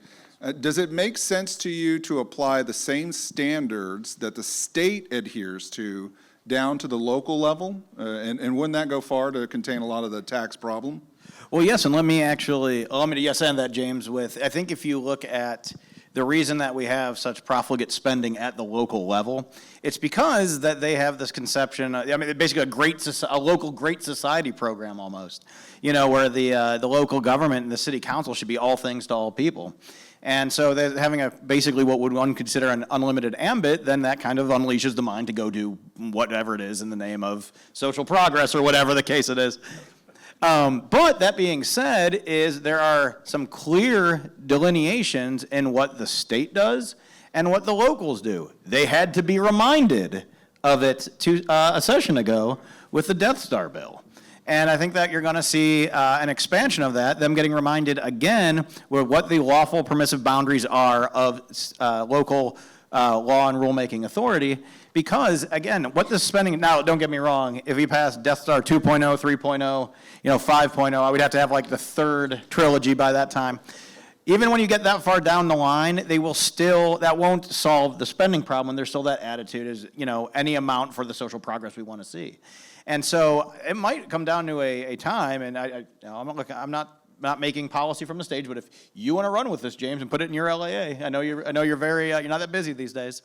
Does it make sense to you to apply the same standards that the state adheres to down to the local level? And wouldn't that go far to contain a lot of the tax problem? Well, yes, and let me yes end that, James, with, I think if you look at the reason that we have such profligate spending at the local level, it's because that they have this conception, basically a local great society program almost, where the local government and the city council should be all things to all people. And so they're having basically what would one consider an unlimited ambit, then that kind of unleashes the mind to go do whatever it is in the name of social progress or whatever the case it is. But that being said, there are some clear delineations in what the state does and what the locals do. They had to be reminded of it a session ago with the Death Star bill. And I think that you're going to see an expansion of that, them getting reminded again with what the lawful permissive boundaries are of local law and rulemaking authority. Because, again, what this spending, now don't get me wrong, if we pass Death Star 2.0, 3.0, 5.0, I would have to have like the third trilogy by that time. Even when you get that far down the line, that won't solve the spending problem. There's still that attitude is, any amount for the social progress we want to see. And so it might come down to a time, and I'm not making policy from the stage, but if you want to run with this, James, and put it in your LAA, I know you're very, you're not that busy these days.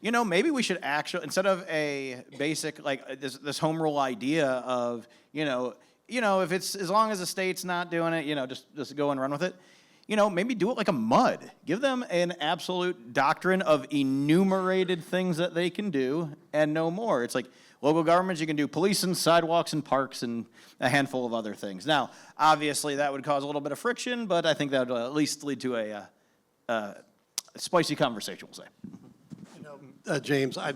Maybe we should actually, instead of a basic, like this home rule idea of, if it's, as long as the state's not doing it, just go and run with it. Maybe do it like a MUD. Give them an absolute doctrine of enumerated things that they can do and no more. It's like local governments, you can do police and sidewalks and parks and a handful of other things. Now, obviously, that would cause a little bit of friction, but I think that would at least lead to a spicy conversation, we'll say. James, I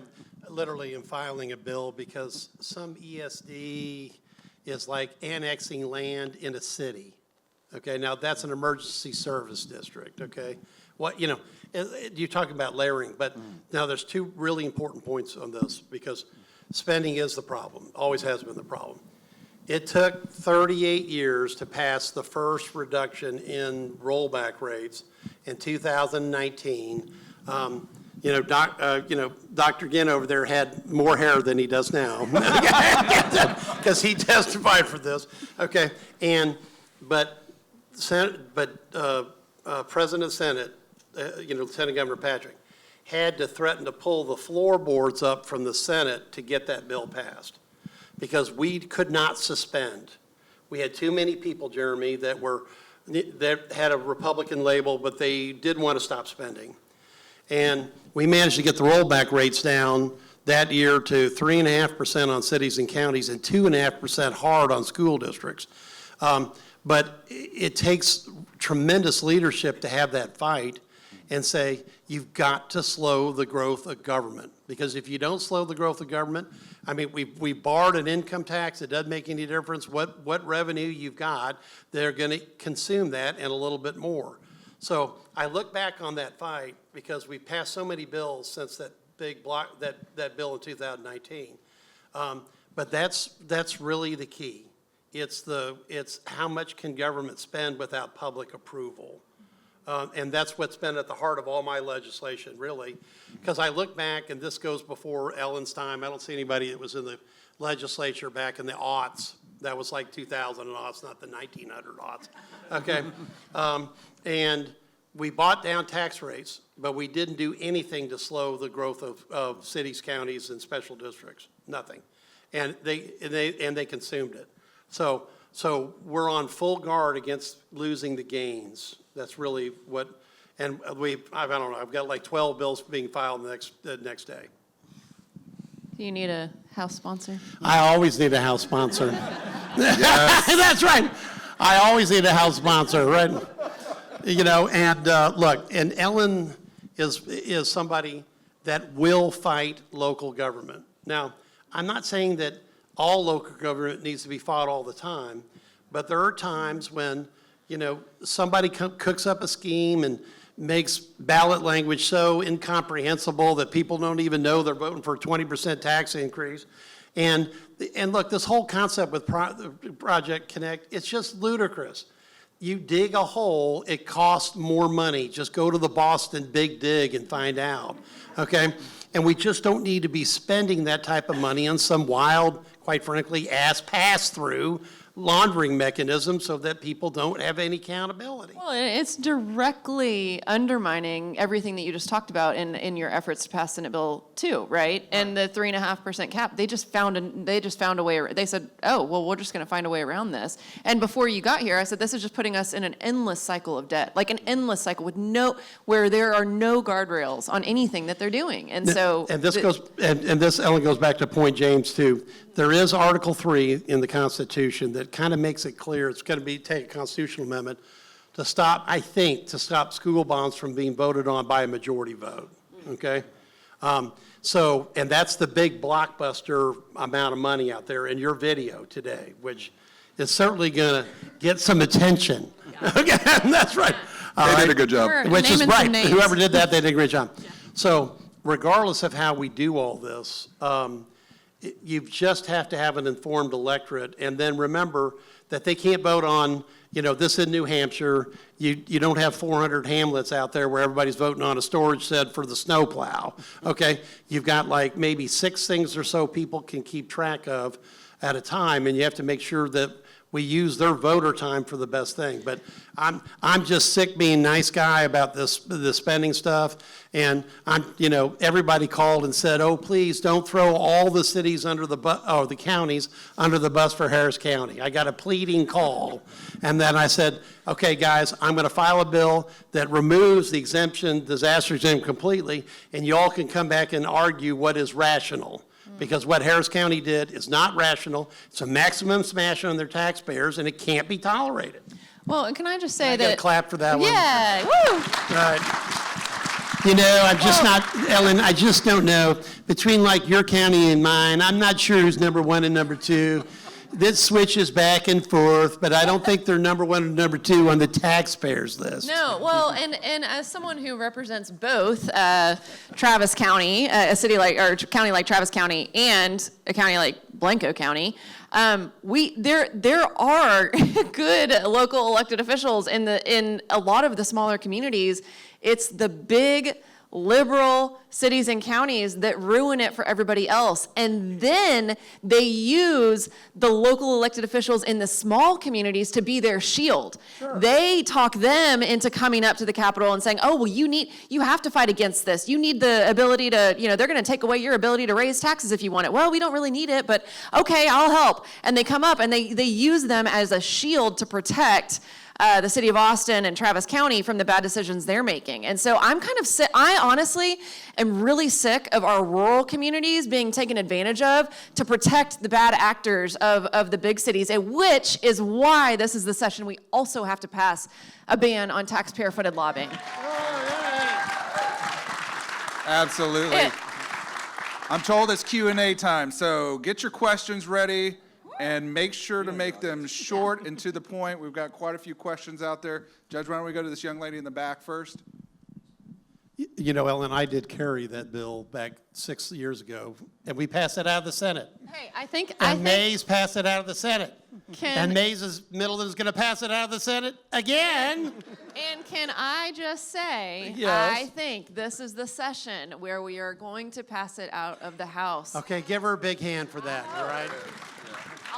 literally am filing a bill because some ESD is like annexing land in a city. Okay, now that's an emergency service district, okay? You're talking about layering, but now there's two really important points on this because spending is the problem, always has been the problem. It took 38 years to pass the first reduction in rollback rates in 2019. Dr. Ginn over there had more hair than he does now because he testified for this. Okay, but President of Senate, Lieutenant Governor Patrick, had to threaten to pull the floorboards up from the Senate to get that bill passed because we could not suspend. We had too many people, Jeremy, that had a Republican label, but they did want to stop spending. And we managed to get the rollback rates down that year to 3.5% on cities and counties and 2.5% hard on school districts. But it takes tremendous leadership to have that fight and say, you've got to slow the growth of government. Because if you don't slow the growth of government, we barred an income tax. It doesn't make any difference what revenue you've got. They're going to consume that and a little bit more. So I look back on that fight because we passed so many bills since that big block, that bill in 2019. But that's really the key. It's how much can government spend without public approval. And that's what's been at the heart of all my legislation, really. Because I look back, and this goes before Ellen's time. I don't see anybody that was in the legislature back in the aughts. That was like 2000 aughts, not the 1900 aughts. Okay. And we bought down tax rates, but we didn't do anything to slow the growth of cities, counties, and special districts. Nothing. And they consumed it. So we're on full guard against losing the gains. That's really what, and I don't know, I've got like 12 bills being filed the next day. Do you need a House sponsor? I always need a House sponsor. That's right. I always need a House sponsor, right? Look, and Ellen is somebody that will fight local government. Now, I'm not saying that all local government needs to be fought all the time, but there are times when, somebody cooks up a scheme and makes ballot language so incomprehensible that people don't even know they're voting for a 20% tax increase. And look, this whole concept with Project Connect, it's just ludicrous. you dig a hole, it costs more money. Just go to the Boston Big Dig and find out, okay? And we just don't need to be spending that type of money on some wild, quite frankly, ass pass-through laundering mechanism so that people don't have any accountability. Well, it's directly undermining everything that you just talked about in your efforts to pass Senate Bill 2, right? And the 3.5% cap, they just found a way. They said, oh, well, we're just going to find a way around this. And before you got here, I said this is just putting us in an endless cycle of debt, like an endless cycle with where there are no guardrails on anything that they're doing. And so, and this this, Ellen, goes back to point James too. There is Article 3 in the Constitution that kind of makes it clear it's going to take a constitutional amendment to stop school bonds from being voted on by a majority vote, okay? And that's the big blockbuster amount of money out there in your video today, which is certainly going to get some attention. Okay, that's right. They did a good job. Which is right. Whoever did that, they did a great job. Yeah. So regardless of how we do all this, you just have to have an informed electorate, and then remember that they can't vote on, this in New Hampshire. You don't have 400 hamlets out there where everybody's voting on a storage shed for the snowplow, okay? You've got like maybe 6 things or so people can keep track of at a time, and you have to make sure that we use their voter time for the best thing. But I'm just sick being nice guy about this spending stuff. And everybody called and said, oh, please don't throw all the cities under the bus, or the counties under the bus for Harris County. I got a pleading call. And then I said, okay, guys, I'm going to file a bill that removes the exemption, disaster exemption completely, and you all can come back and argue what is rational. Because what Harris County did is not rational. It's a maximum smash on their taxpayers, and it can't be tolerated. Well, and can I just say I got a clap for that one. Yeah, woo! Right. I'm just not, Ellen, I just don't know. Between like your county and mine, I'm not sure who's number 1 and number 2. This switches back and forth, but I don't think they're number 1 and number 2 on the taxpayers list. No, well, and as someone who represents both Travis County, a county like Travis County, and a county like Blanco County, there are good local elected officials in a lot of the smaller communities. It's the big liberal cities and counties that ruin it for everybody else. And then they use the local elected officials in the small communities to be their shield. Sure. They talk them into coming up to the Capitol and saying, oh, well, you have to fight against this. You need the ability to, they're going to take away your ability to raise taxes if you want it. Well, we don't really need it, but okay, I'll help. And they come up and they use them as a shield to protect the city of Austin and Travis County from the bad decisions they're making. And so I'm kind of sick. I honestly am really sick of our rural communities being taken advantage of to protect the bad actors of the big cities, and which is why this is the session we also have to pass a ban on taxpayer-funded lobbying. Absolutely. I'm told it's Q&A time, so get your questions ready. And make sure to make them short and to the point. We've got quite a few questions out there. Judge, why don't we go to this young lady in the back first? Ellen, I did carry that bill back 6 years ago, and we passed it out of the Senate. Hey, I think Mays passed it out of the Senate. And Middleton's going to pass it out of the Senate again. And can I just say, yes. I think this is the session where we are going to pass it out of the House. Okay, give her a big hand for that, all right?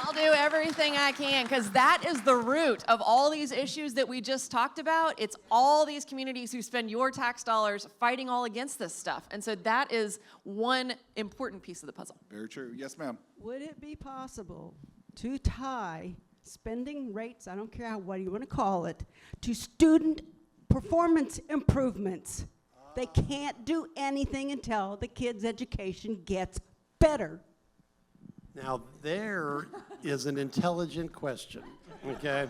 I'll do everything I can, because that is the root of all these issues that we just talked about. It's all these communities who spend your tax dollars fighting all against this stuff. And so that is one important piece of the puzzle. Very true. Yes, ma'am. Would it be possible to tie spending rates, I don't care what you want to call it, to student performance improvements? They can't do anything until the kids' education gets better. Now, there is an intelligent question, okay?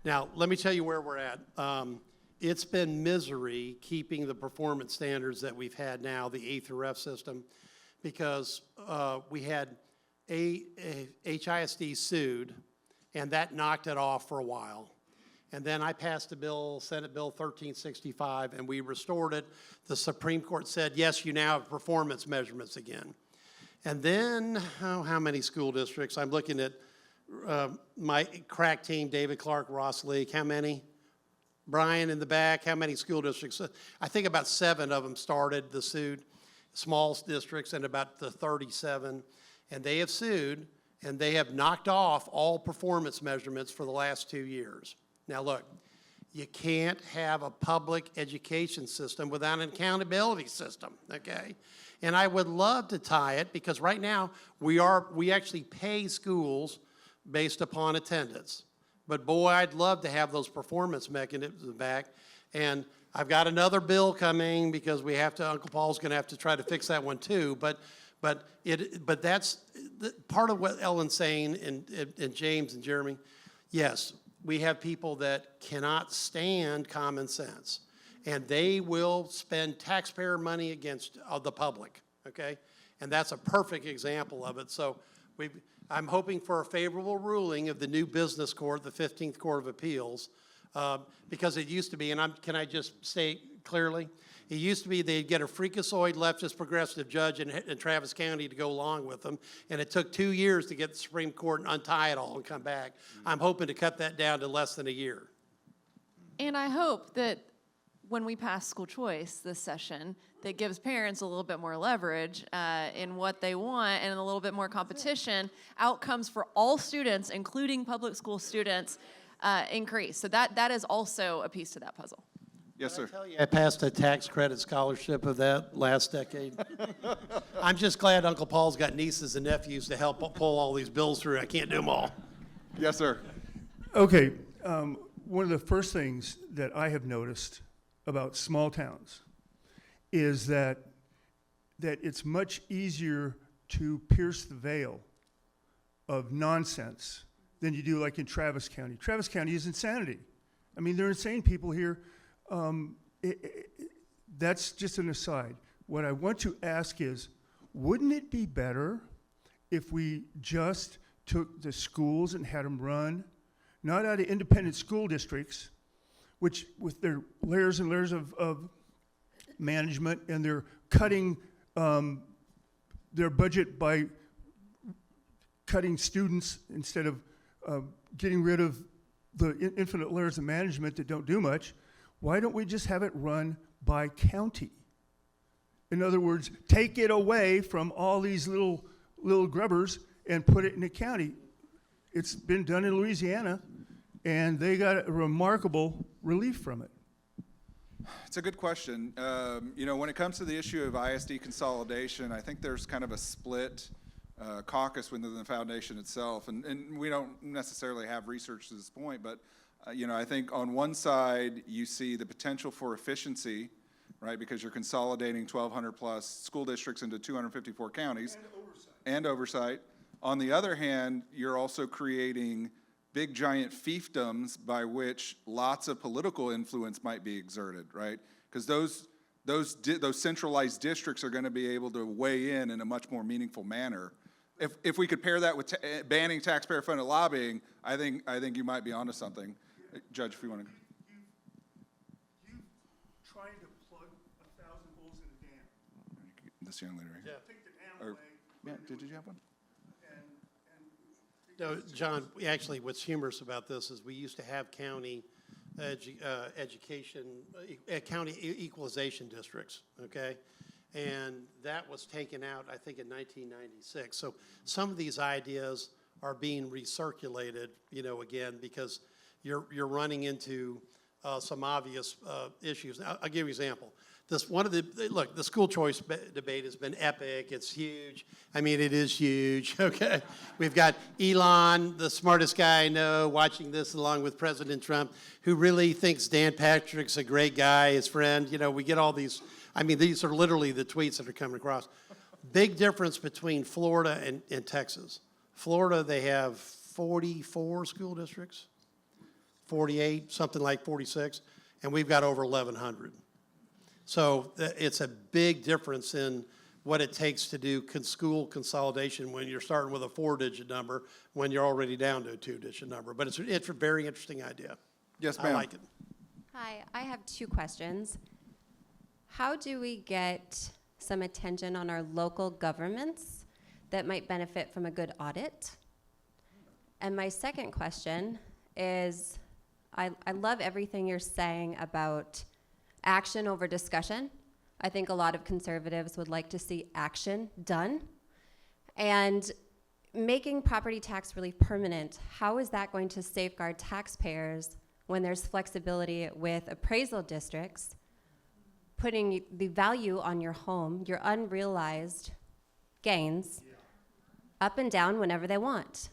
Now, let me tell you where we're at. It's been misery keeping the performance standards that we've had now, the A through F system, because we had HISD sued, and that knocked it off for a while. And then I passed a bill, Senate Bill 1365, and we restored it. The Supreme Court said, yes, you now have performance measurements again. And then, how many school districts? I'm looking at my crack team, David Clark, Ross Leak, how many? Brian in the back, how many school districts? I think about 7 of them started the suit, small districts, and about the 37. And they have sued, and they have knocked off all performance measurements for the last 2 years. Now look, you can't have a public education system without an accountability system, okay? And I would love to tie it, because right now, we actually pay schools based upon attendance. But boy, I'd love to have those performance mechanisms back. And I've got another bill coming, because we have to, Uncle Paul's gonna have to try to fix that one too. But that's part of what Ellen's saying, and James and Jeremy. Yes, we have people that cannot stand common sense, and they will spend taxpayer money against the public, okay? And that's a perfect example of it. So I'm hoping for a favorable ruling of the new business court, the 15th Court of Appeals, because it used to be, and can I just say clearly, it used to be they'd get a freakazoid leftist progressive judge in Travis County to go along with them, and it took 2 years to get the Supreme Court and untie it all and come back. I'm hoping to cut that down to less than a year. And I hope that when we pass school choice this session, that gives parents a little bit more leverage in what they want and a little bit more competition, outcomes for all students, including public school students, increase. So that is also a piece to that puzzle. Yes, sir. I passed a tax credit scholarship of that last decade. I'm just glad Uncle Paul's got nieces and nephews to help pull all these bills through. I can't do them all. Yes, sir. Okay, one of the first things that I have noticed about small towns is that it's much easier to pierce the veil of nonsense than you do like in Travis County. Travis County is insanity. I mean, they're insane people here. That's just an aside. What I want to ask is, wouldn't it be better if we just took the schools and had them run, not out of independent school districts, which with their layers and layers of management, and they're cutting their budget by cutting students instead of getting rid of the infinite layers of management that don't do much? Why don't we just have it run by county? In other words, take it away from all these little grubbers and put it in the county. It's been done in Louisiana, and they got a remarkable relief from it. It's a good question. When it comes to the issue of ISD consolidation, I think there's kind of a split caucus within the foundation itself, and we don't necessarily have research to this point, but I think on one side you see the potential for efficiency, right, because you're consolidating 1,200 plus school districts into 254 counties. And oversight. On the other hand, you're also creating big giant fiefdoms by which lots of political influence might be exerted, right? Because those centralized districts are going to be able to weigh in a much more meaningful manner. If we could pair that with banning taxpayer-funded lobbying, I think you might be onto something. Judge, if you want to. You trying to plug 1,000 holes in a dam. This young lady right here. Take the dam away. Yeah, did you have one? No, John, what's humorous about this is we used to have county county equalization districts, okay? And that was taken out, I think, in 1996. So some of these ideas are being recirculated, again, because you're running into some obvious issues. I'll give you an example. The school choice debate has been epic. It's huge. I mean, it is huge, okay? We've got Elon, the smartest guy I know, watching this along with President Trump, who really thinks Dan Patrick's a great guy, his friend. We get all these, these are literally the tweets that are coming across. Big difference between Florida and Texas. Florida, they have 44 school districts, 48, something like 46, and we've got over 1,100. So it's a big difference in what it takes to do school consolidation when you're starting with a 4-digit number, when you're already down to a 2-digit number. But it's a very interesting idea. Yes, ma'am. I like it. Hi, I have 2 questions. How do we get some attention on our local governments that might benefit from a good audit? And my second question is, I love everything you're saying about action over discussion. I think a lot of conservatives would like to see action done. And making property tax relief permanent, how is that going to safeguard taxpayers when there's flexibility with appraisal districts, putting the value on your home, your unrealized gains, up and down whenever they want?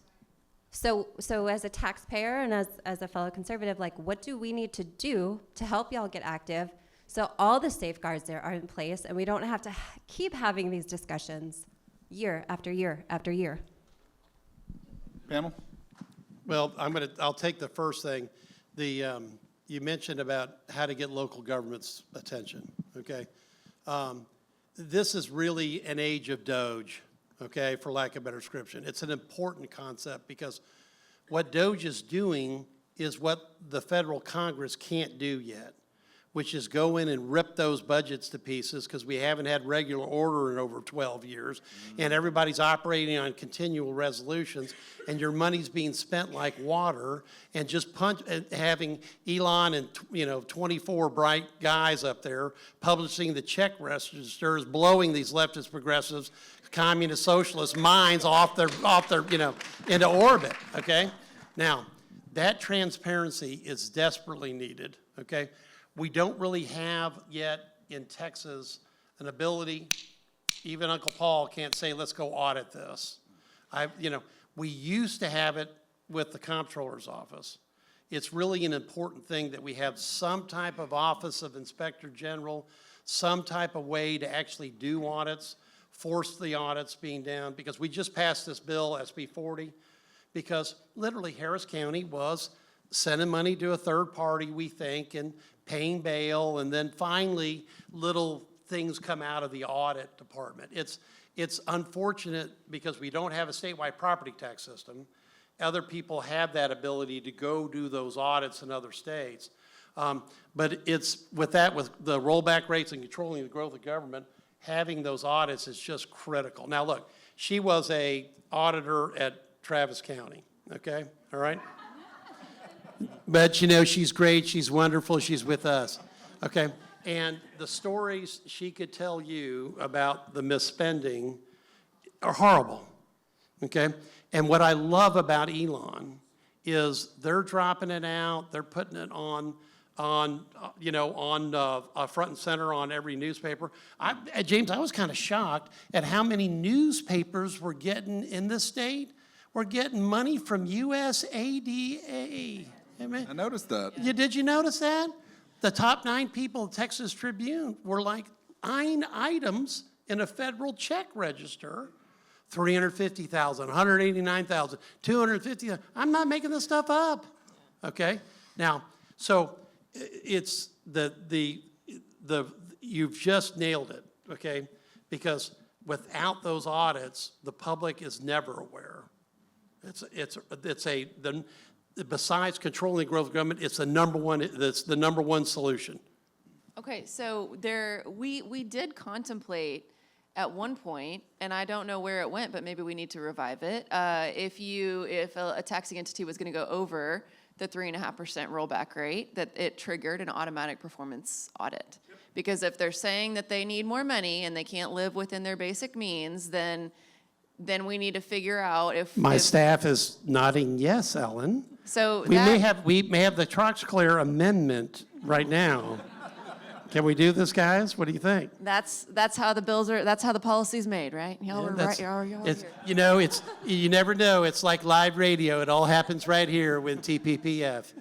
So as a taxpayer and as a fellow conservative, like, what do we need to do to help y'all get active so all the safeguards there are in place and we don't have to keep having these discussions year after year after year? Panel? Well, I'll take the first thing. You mentioned about how to get local government's attention, okay? This is really an age of Doge, okay, for lack of a better description. It's an important concept because what Doge is doing is what the federal Congress can't do yet, which is go in and rip those budgets to pieces because we haven't had regular order in over 12 years, and everybody's operating on continual resolutions, and your money's being spent like water, and just having Elon and 24 bright guys up there publishing the check registers, blowing these leftist progressives, communist socialist minds off their into orbit. Okay, now that transparency is desperately needed. Okay. We don't really have yet in Texas an ability, even Uncle Paul can't say, let's go audit this. We used to have it with the comptroller's office. It's really an important thing that we have some type of office of inspector general, some type of way to actually do audits, force the audits being down, because we just passed this bill, SB 40, because literally Harris County was sending money to a third party, we think, and paying bail, and then finally little things come out of the audit department. It's unfortunate because we don't have a statewide property tax system. Other people have that ability to go do those audits in other states. But it's with the rollback rates and controlling the growth of government, having those audits is just critical. Now look, she was a auditor at Travis County, okay, all right? But she's great, she's wonderful, she's with us, okay? And the stories she could tell you about the misspending are horrible, okay? And what I love about Elon is they're dropping it out, they're putting it on front and center on every newspaper. James, I was kind of shocked at how many newspapers we're getting in this state. We're getting money from USADA. I noticed that. Did you notice that? The top 9 people in Texas Tribune were like 9 items in a federal check register. 350,000, 189,000, 250,000. I'm not making this stuff up. Okay? Now, so it's you've just nailed it, okay? Because without those audits, the public is never aware. Besides controlling the growth of government, it's the number one solution. Okay, so we did contemplate at one point, and I don't know where it went, but maybe we need to revive it. If a taxing entity was going to go over the 3.5% rollback rate, that it triggered an automatic performance audit. Yep. Because if they're saying that they need more money and they can't live within their basic means, then we need to figure out if my staff is nodding yes, Ellen. So we may have the Trox Clear amendment right now. Can we do this, guys? What do you think? That's how the bills are. That's how the policy's made, right? Y'all are right. Y'all it's, here. You never know. It's like live radio. It all happens right here with TPPF.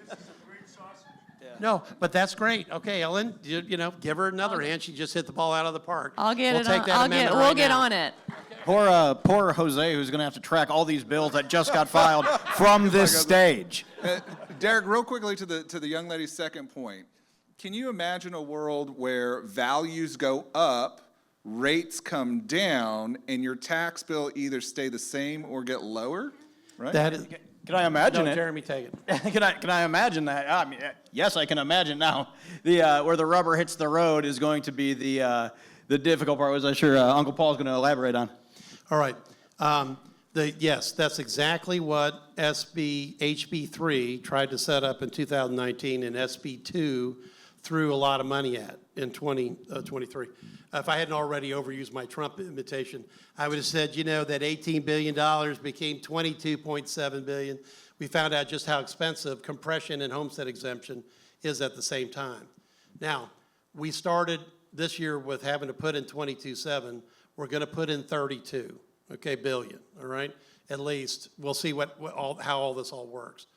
No, but that's great. Okay, Ellen, give her another hand. She just hit the ball out of the park. I'll get we'll it take on. that amendment We'll right get now. on it. Poor Jose, who's going to have to track all these bills that just got filed from this stage. Derek, real quickly to the young lady's second point. Can you imagine a world where values go up, rates come down, and your tax bill either stay the same or get lower? Right? Can I imagine it? Jeremy, take it. Can I imagine that? I mean, yes, I can imagine now. Where the rubber hits the road is going to be the difficult part, which I'm sure Uncle Paul's going to elaborate on. All right. Yes, that's exactly what HB3 tried to set up in 2019, and SB2 threw a lot of money at in 2023. If I hadn't already overused my Trump imitation, I would have said, you know, that $18 billion became $22.7 billion. We found out just how expensive compression and homestead exemption is at the same time. Now, we started this year with having to put in 22.7. We're going to put in 32. Okay, billion, all right? At least, we'll see how all this all works.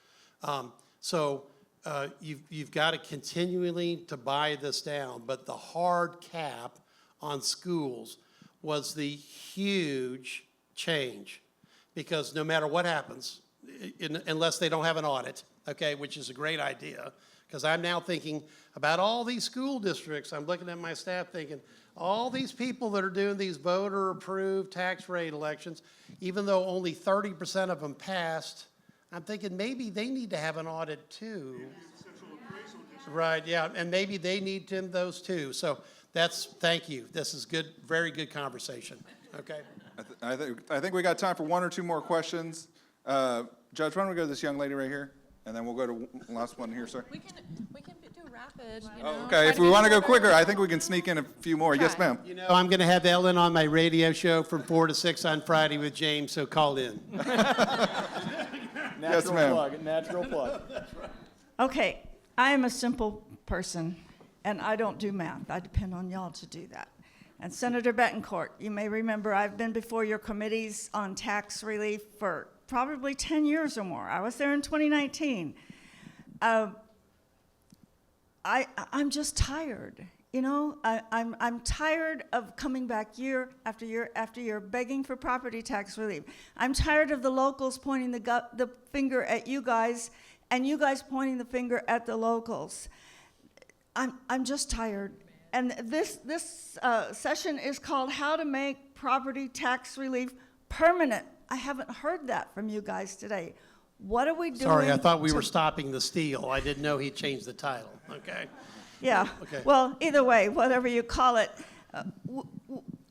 You've got to continually to buy this down, but the hard cap on schools was the huge change, because no matter what happens, unless they don't have an audit, okay, which is a great idea, because I'm now thinking about all these school districts. I'm looking at my staff thinking, all these people that are doing these voter-approved tax rate elections, even though only 30% of them passed, I'm thinking maybe they need to have an audit too. Right, yeah, and maybe they need those too. So thank you. This is good, very good conversation, okay? I think we got time for one or two more questions. Judge, why don't we go to this young lady right here? And then we'll go to last one here, sir. We can do rapid, you Oh, know. okay, if we want to go quicker, I think we can sneak in a few more. Yes, ma'am. You know, I'm going to have Ellen on my radio show from 4 to 6 on Friday with James, so call in. Yes, ma'am. Natural plug. Okay, I am a simple person, and I don't do math. I depend on y'all to do that. And Senator Betancourt, you may remember I've been before your committees on tax relief for probably 10 years or more. I was there in 2019. I'm just tired. You know, I'm tired of coming back year after year after year begging for property tax relief. I'm tired of the locals pointing the finger at you guys and you guys pointing the finger at the locals. I'm just tired. And this session is called How to Make Property Tax Relief Permanent. I haven't heard that from you guys today. What are we doing? Sorry, I thought we were stopping the steal. I didn't know he'd changed the title, okay? Yeah, Okay. well, either way, whatever you call it,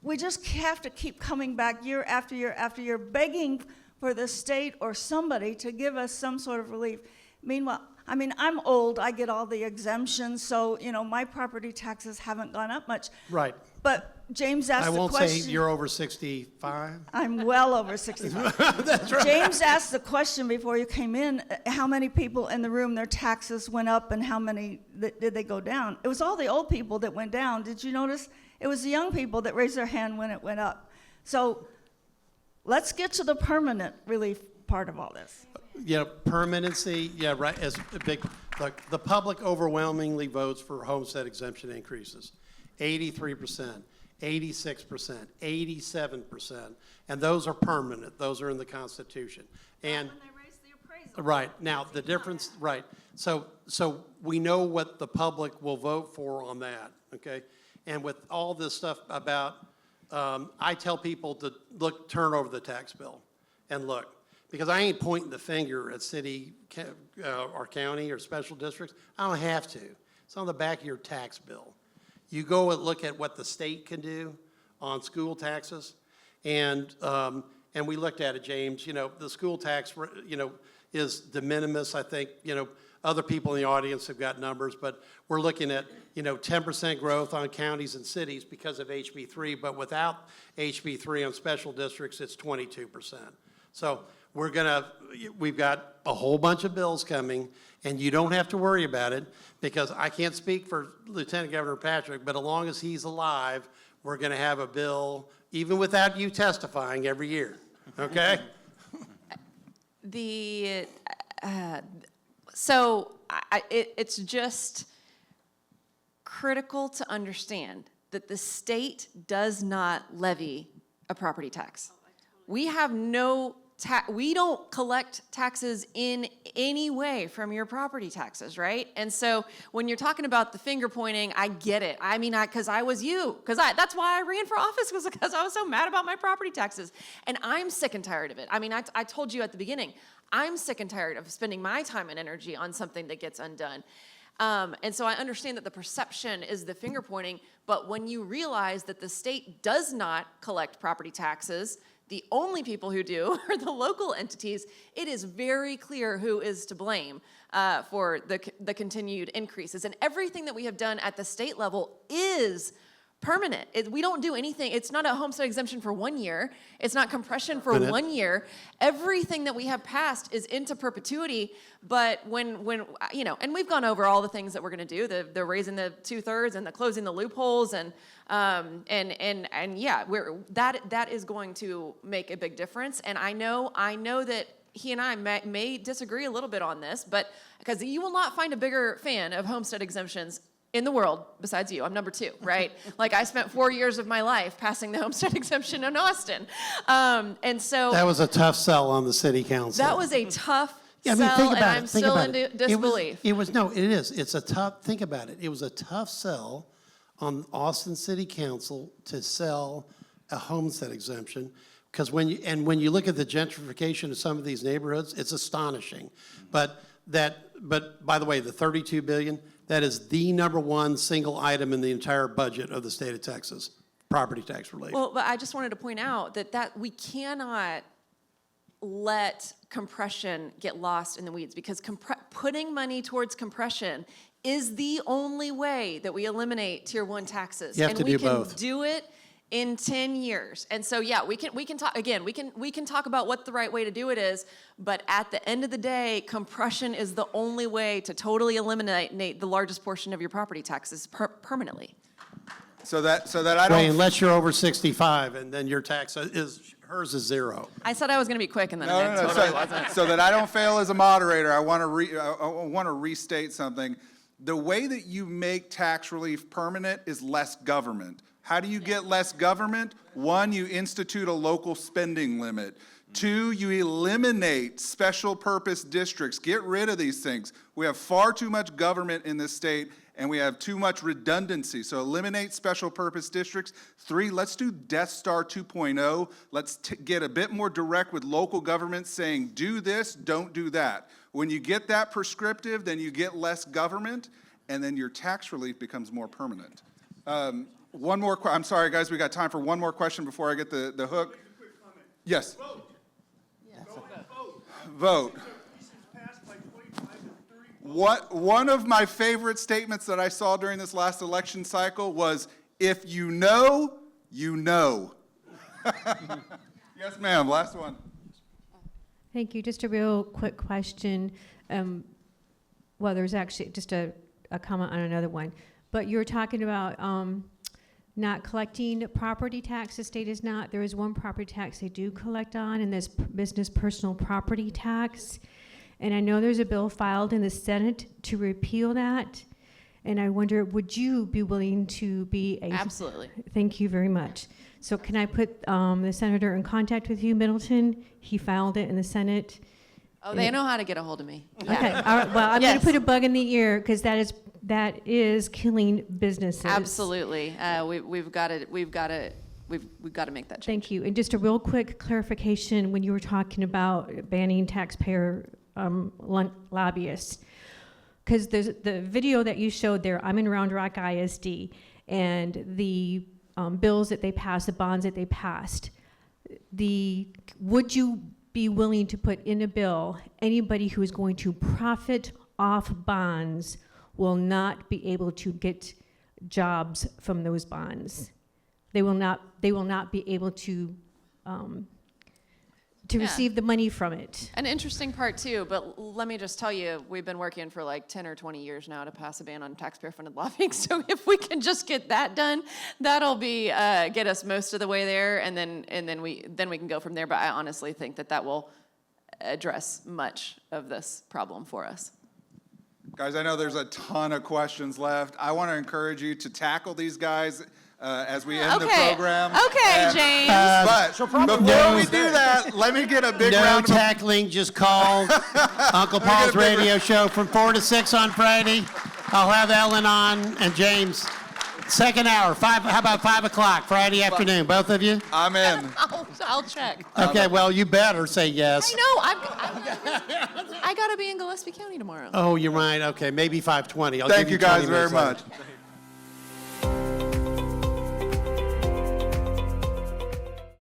we just have to keep coming back year after year after year, begging for the state or somebody to give us some sort of relief. Meanwhile, I mean, I'm old, I get all the exemptions, so, you know, my property taxes haven't gone up much. Right. But James asked I the won't question. say you're over 65. I'm well over 65. That's right. James asked the question before you came in, how many people in the room, their taxes went up and how many did they go down? It was all the old people that went down. Did you notice? It was the young people that raised their hand when it went up. So let's get to the permanent relief part of all this. Yeah, permanency, yeah, right, as a big, like, the public overwhelmingly votes for homestead exemption increases. 83%, 86%, 87%, and those are permanent. Those are in the Constitution. And When they raised the appraisal. right, now, the difference, right, so we know what the public will vote for on that, okay? And with all this stuff about, I tell people to turn over the tax bill and look. Because I ain't pointing the finger at city or county or special districts. I don't have to. It's on the back of your tax bill. You go and look at what the state can do on school taxes. And we looked at it, James. You know, the school tax, you know, is de minimis. I think, you know, other people in the audience have got numbers. But we're looking at, you know, 10% growth on counties and cities because of HB3. But without HB3 on special districts, it's 22%. So we've got a whole bunch of bills coming, and you don't have to worry about it, because I can't speak for Lieutenant Governor Patrick, but as long as he's alive, we're gonna have a bill, even without you testifying, every year, okay? It's just critical to understand that the state does not levy a property tax. We have we don't collect taxes in any way from your property taxes, right? And so when you're talking about the finger pointing, I get it. I mean, because I was you. That's why I ran for office, was because I was so mad about my property taxes. And I'm sick and tired of it. I mean, I told you at the beginning, I'm sick and tired of spending my time and energy on something that gets undone. And so I understand that the perception is the finger pointing, but when you realize that the state does not collect property taxes, the only people who do are the local entities, it is very clear who is to blame for the continued increases. And everything that we have done at the state level is permanent. We don't do anything. It's not a homestead exemption for 1 year. It's not compression for 1 year. Everything that we have passed is into perpetuity. But when and we've gone over all the things that we're going to do, the raising the 2/3 and the closing the loopholes, and yeah, that is going to make a big difference. And I know that he and I may disagree a little bit on this, but because you will not find a bigger fan of homestead exemptions in the world besides you. I'm number 2, right? Like, I spent 4 years of my life passing the homestead exemption in Austin. And so That was a tough sell on the city council. that was a tough Yeah, I mean, sell, think and about I'm it. Think still about in it. disbelief. It's a tough, think about it. It was a tough sell on Austin City Council to sell a homestead exemption, because when you look at the gentrification of some of these neighborhoods, it's astonishing. But by the way, the $32 billion, that is the #1 single item in the entire budget of the state of Texas, property tax relief. Well, but I just wanted to point out that we cannot let compression get lost in the weeds, because putting money towards compression is the only way that we eliminate Tier 1 taxes. You have to do both. And we can do it in 10 years. And so, yeah, we can talk, again, we can talk about what the right way to do it is, but at the end of the day, compression is the only way to totally eliminate the largest portion of your property taxes permanently. So that I don't. Wait, unless you're over 65, and then your tax hers is 0. I said I was going to be quick, and then No. I totally wasn't. So that I don't fail as a moderator, I want to restate something. The way that you make tax relief permanent is less government. How do you get less government? 1, you institute a local spending limit. 2, you eliminate special purpose districts. Get rid of these things. We have far too much government in this state, and we have too much redundancy. So eliminate special purpose districts. 3, let's do Death Star 2.0. Let's get a bit more direct with local government, saying, do this, don't do that. When you get that prescriptive, then you get less government, and then your tax relief becomes more permanent. One more, I'm sorry, guys, we got time for one more question before I get the hook. Yes. Vote. One of my favorite statements that I saw during this last election cycle was, if you know, you know. Yes, ma'am, last one. Thank you. Just a real quick question. Well, there's actually just a comment on another one. But you were talking about not collecting property tax. The state is not. There is one property tax they do collect on, and that's business personal property tax. And I know there's a bill filed in the Senate to repeal that. And I wonder, would you be willing to be a... Absolutely. Thank you very much. So can I put the senator in contact with you, Middleton? He filed it in the Senate. Oh, they know how to get a hold of me. Yeah. Okay, all right, well, I'm going to put a bug in the ear, because that is killing businesses. Absolutely. We've got to make that change. Thank you. And just a real quick clarification, when you were talking about banning taxpayer lobbyists, because the video that you showed there, I'm in Round Rock ISD, and the bills that they passed, the bonds that they passed, would you be willing to put in a bill, anybody who is going to profit off bonds will not be able to get jobs from those bonds? They will not be able to receive the money from it. An interesting part too, but let me just tell you, we've been working for like 10 or 20 years now to pass a ban on taxpayer-funded lobbying. So if we can just get that done, that'll be get us most of the way there, and then we can go from there. But I honestly think that will address much of this problem for us. Guys, I know there's a ton of questions left. I want to encourage you to tackle these guys as we end the program. Okay, James. But before we do that, let me get a big No round of tackling, just call Uncle Paul's radio show from 4 to 6 on Friday. I'll have Ellen on and James. Second hour, how about 5 o'clock Friday afternoon, both of you? I'm in. I'll check. Okay, well, you better say yes. I know. I got to be in Gillespie County tomorrow. Oh, you're right. Okay, maybe 5:20. Thank you guys very much.